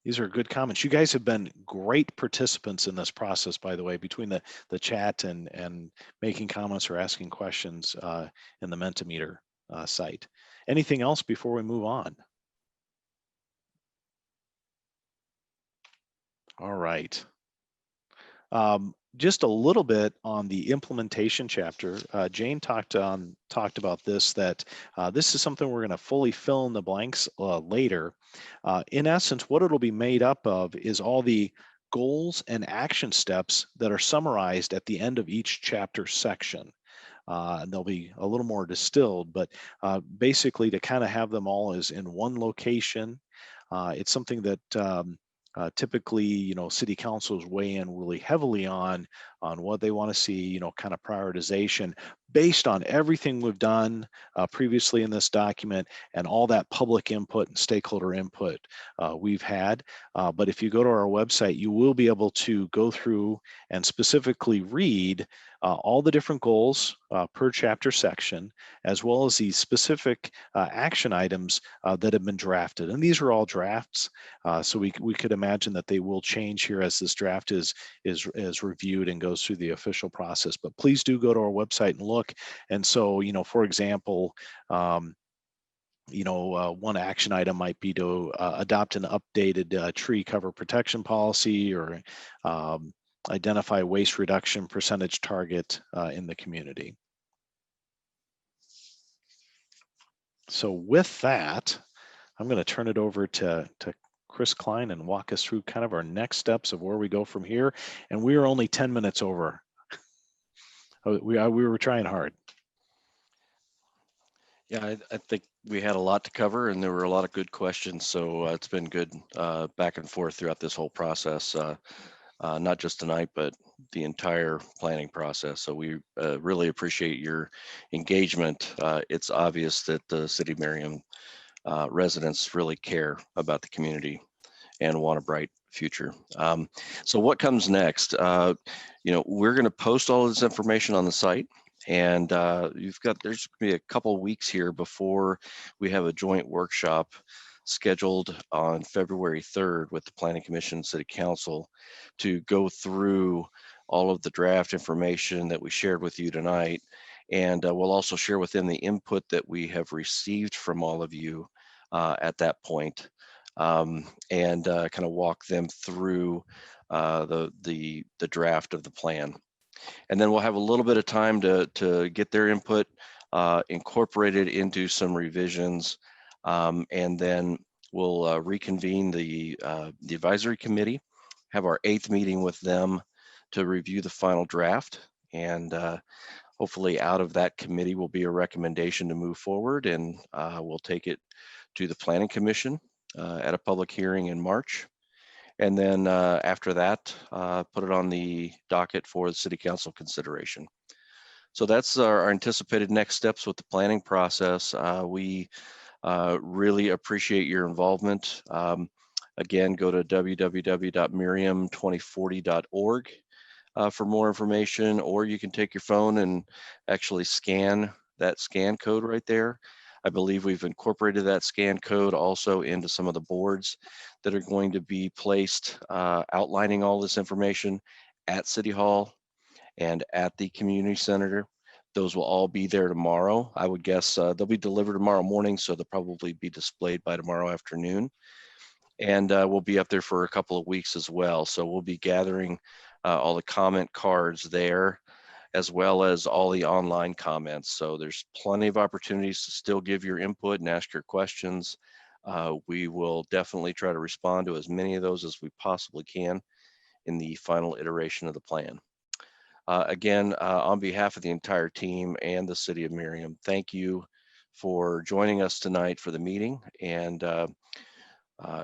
These are good comments. You guys have been great participants in this process, by the way, between the chat and making comments or asking questions in the Mentimeter site. Anything else before we move on? All right. Just a little bit on the implementation chapter. Jane talked about this, that this is something we're going to fully fill in the blanks later. In essence, what it'll be made up of is all the goals and action steps that are summarized at the end of each chapter section. And they'll be a little more distilled, but basically to kind of have them all as in one location. It's something that typically, city councils weigh in really heavily on what they want to see, kind of prioritization based on everything we've done previously in this document and all that public input and stakeholder input we've had. But if you go to our website, you will be able to go through and specifically read all the different goals per chapter section, as well as the specific action items that have been drafted. And these are all drafts, so we could imagine that they will change here as this draft is reviewed and goes through the official process. But please do go to our website and look. And so, for example, one action item might be to adopt an updated tree cover protection policy, or identify waste reduction percentage target in the community. So with that, I'm going to turn it over to Chris Klein and walk us through kind of our next steps of where we go from here. And we are only 10 minutes over. We were trying hard. Yeah, I think we had a lot to cover, and there were a lot of good questions. So it's been good back and forth throughout this whole process, not just tonight, but the entire planning process. So we really appreciate your engagement. It's obvious that the City of Merriam residents really care about the community and want a bright future. So what comes next? We're going to post all this information on the site. And there's going to be a couple weeks here before we have a joint workshop scheduled on February 3rd with the Planning Commission, City Council, to go through all of the draft information that we shared with you tonight. And we'll also share with them the input that we have received from all of you at that point, and kind of walk them through the draft of the plan. And then we'll have a little bit of time to get their input incorporated into some revisions. And then we'll reconvene the advisory committee, have our 8th meeting with them to review the final draft. And hopefully out of that committee will be a recommendation to move forward, and we'll take it to the Planning Commission at a public hearing in March. And then after that, put it on the docket for the city council consideration. So that's our anticipated next steps with the planning process. We really appreciate your involvement. Again, go to www.merriam2040.org for more information, or you can take your phone and actually scan that scan code right there. I believe we've incorporated that scan code also into some of the boards that are going to be placed outlining all this information at City Hall and at the community center. Those will all be there tomorrow. I would guess they'll be delivered tomorrow morning, so they'll probably be displayed by tomorrow afternoon. And we'll be up there for a couple of weeks as well. So we'll be gathering all the comment cards there, as well as all the online comments. So there's plenty of opportunities to still give your input and ask your questions. We will definitely try to respond to as many of those as we possibly can in the final iteration of the plan. Again, on behalf of the entire team and the city of Merriam, thank you for joining us tonight for the meeting. And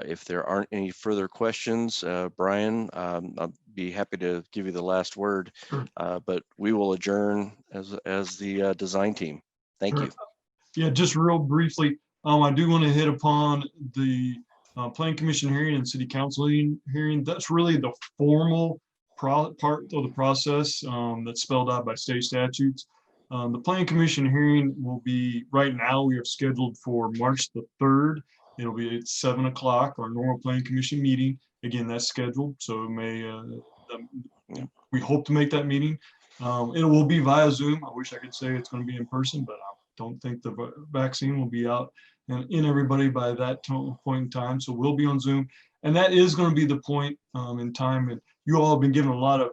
if there aren't any further questions, Brian, I'll be happy to give you the last word, but we will adjourn as the design team. Thank you. Yeah, just real briefly, I do want to hit upon the Planning Commission hearing and City Council hearing. That's really the formal part of the process that's spelled out by state statutes. The Planning Commission hearing will be, right now, we have scheduled for March the 3rd. It'll be at 7 o'clock, our normal Planning Commission meeting. Again, that's scheduled, so it may, we hope to make that meeting. It will be via Zoom. I wish I could say it's going to be in person, but I don't think the vaccine will be out and in everybody by that point in time. So we'll be on Zoom. And that is going to be the point in time. And you all have been giving a lot of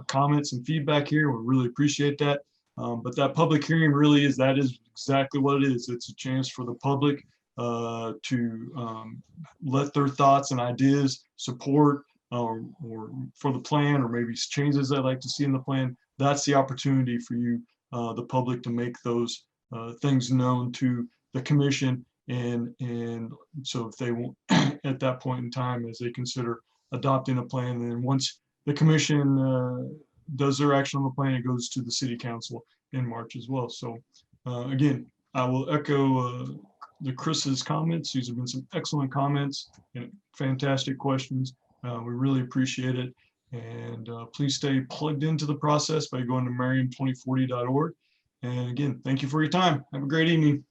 comments and feedback here. We really appreciate that. But that public hearing really is, that is exactly what it is. It's a chance for the public to let their thoughts and ideas, support, or for the plan, or maybe changes they'd like to see in the plan. That's the opportunity for you, the public, to make those things known to the commission. And so if they won't, at that point in time, as they consider adopting a plan, then once the commission does their action on the plan, it goes to the city council in March as well. So again, I will echo the Chris's comments. These have been some excellent comments and fantastic questions. We really appreciate it. And please stay plugged into the process by going to Merriam2040.org. And again, thank you for your time. Have a great evening.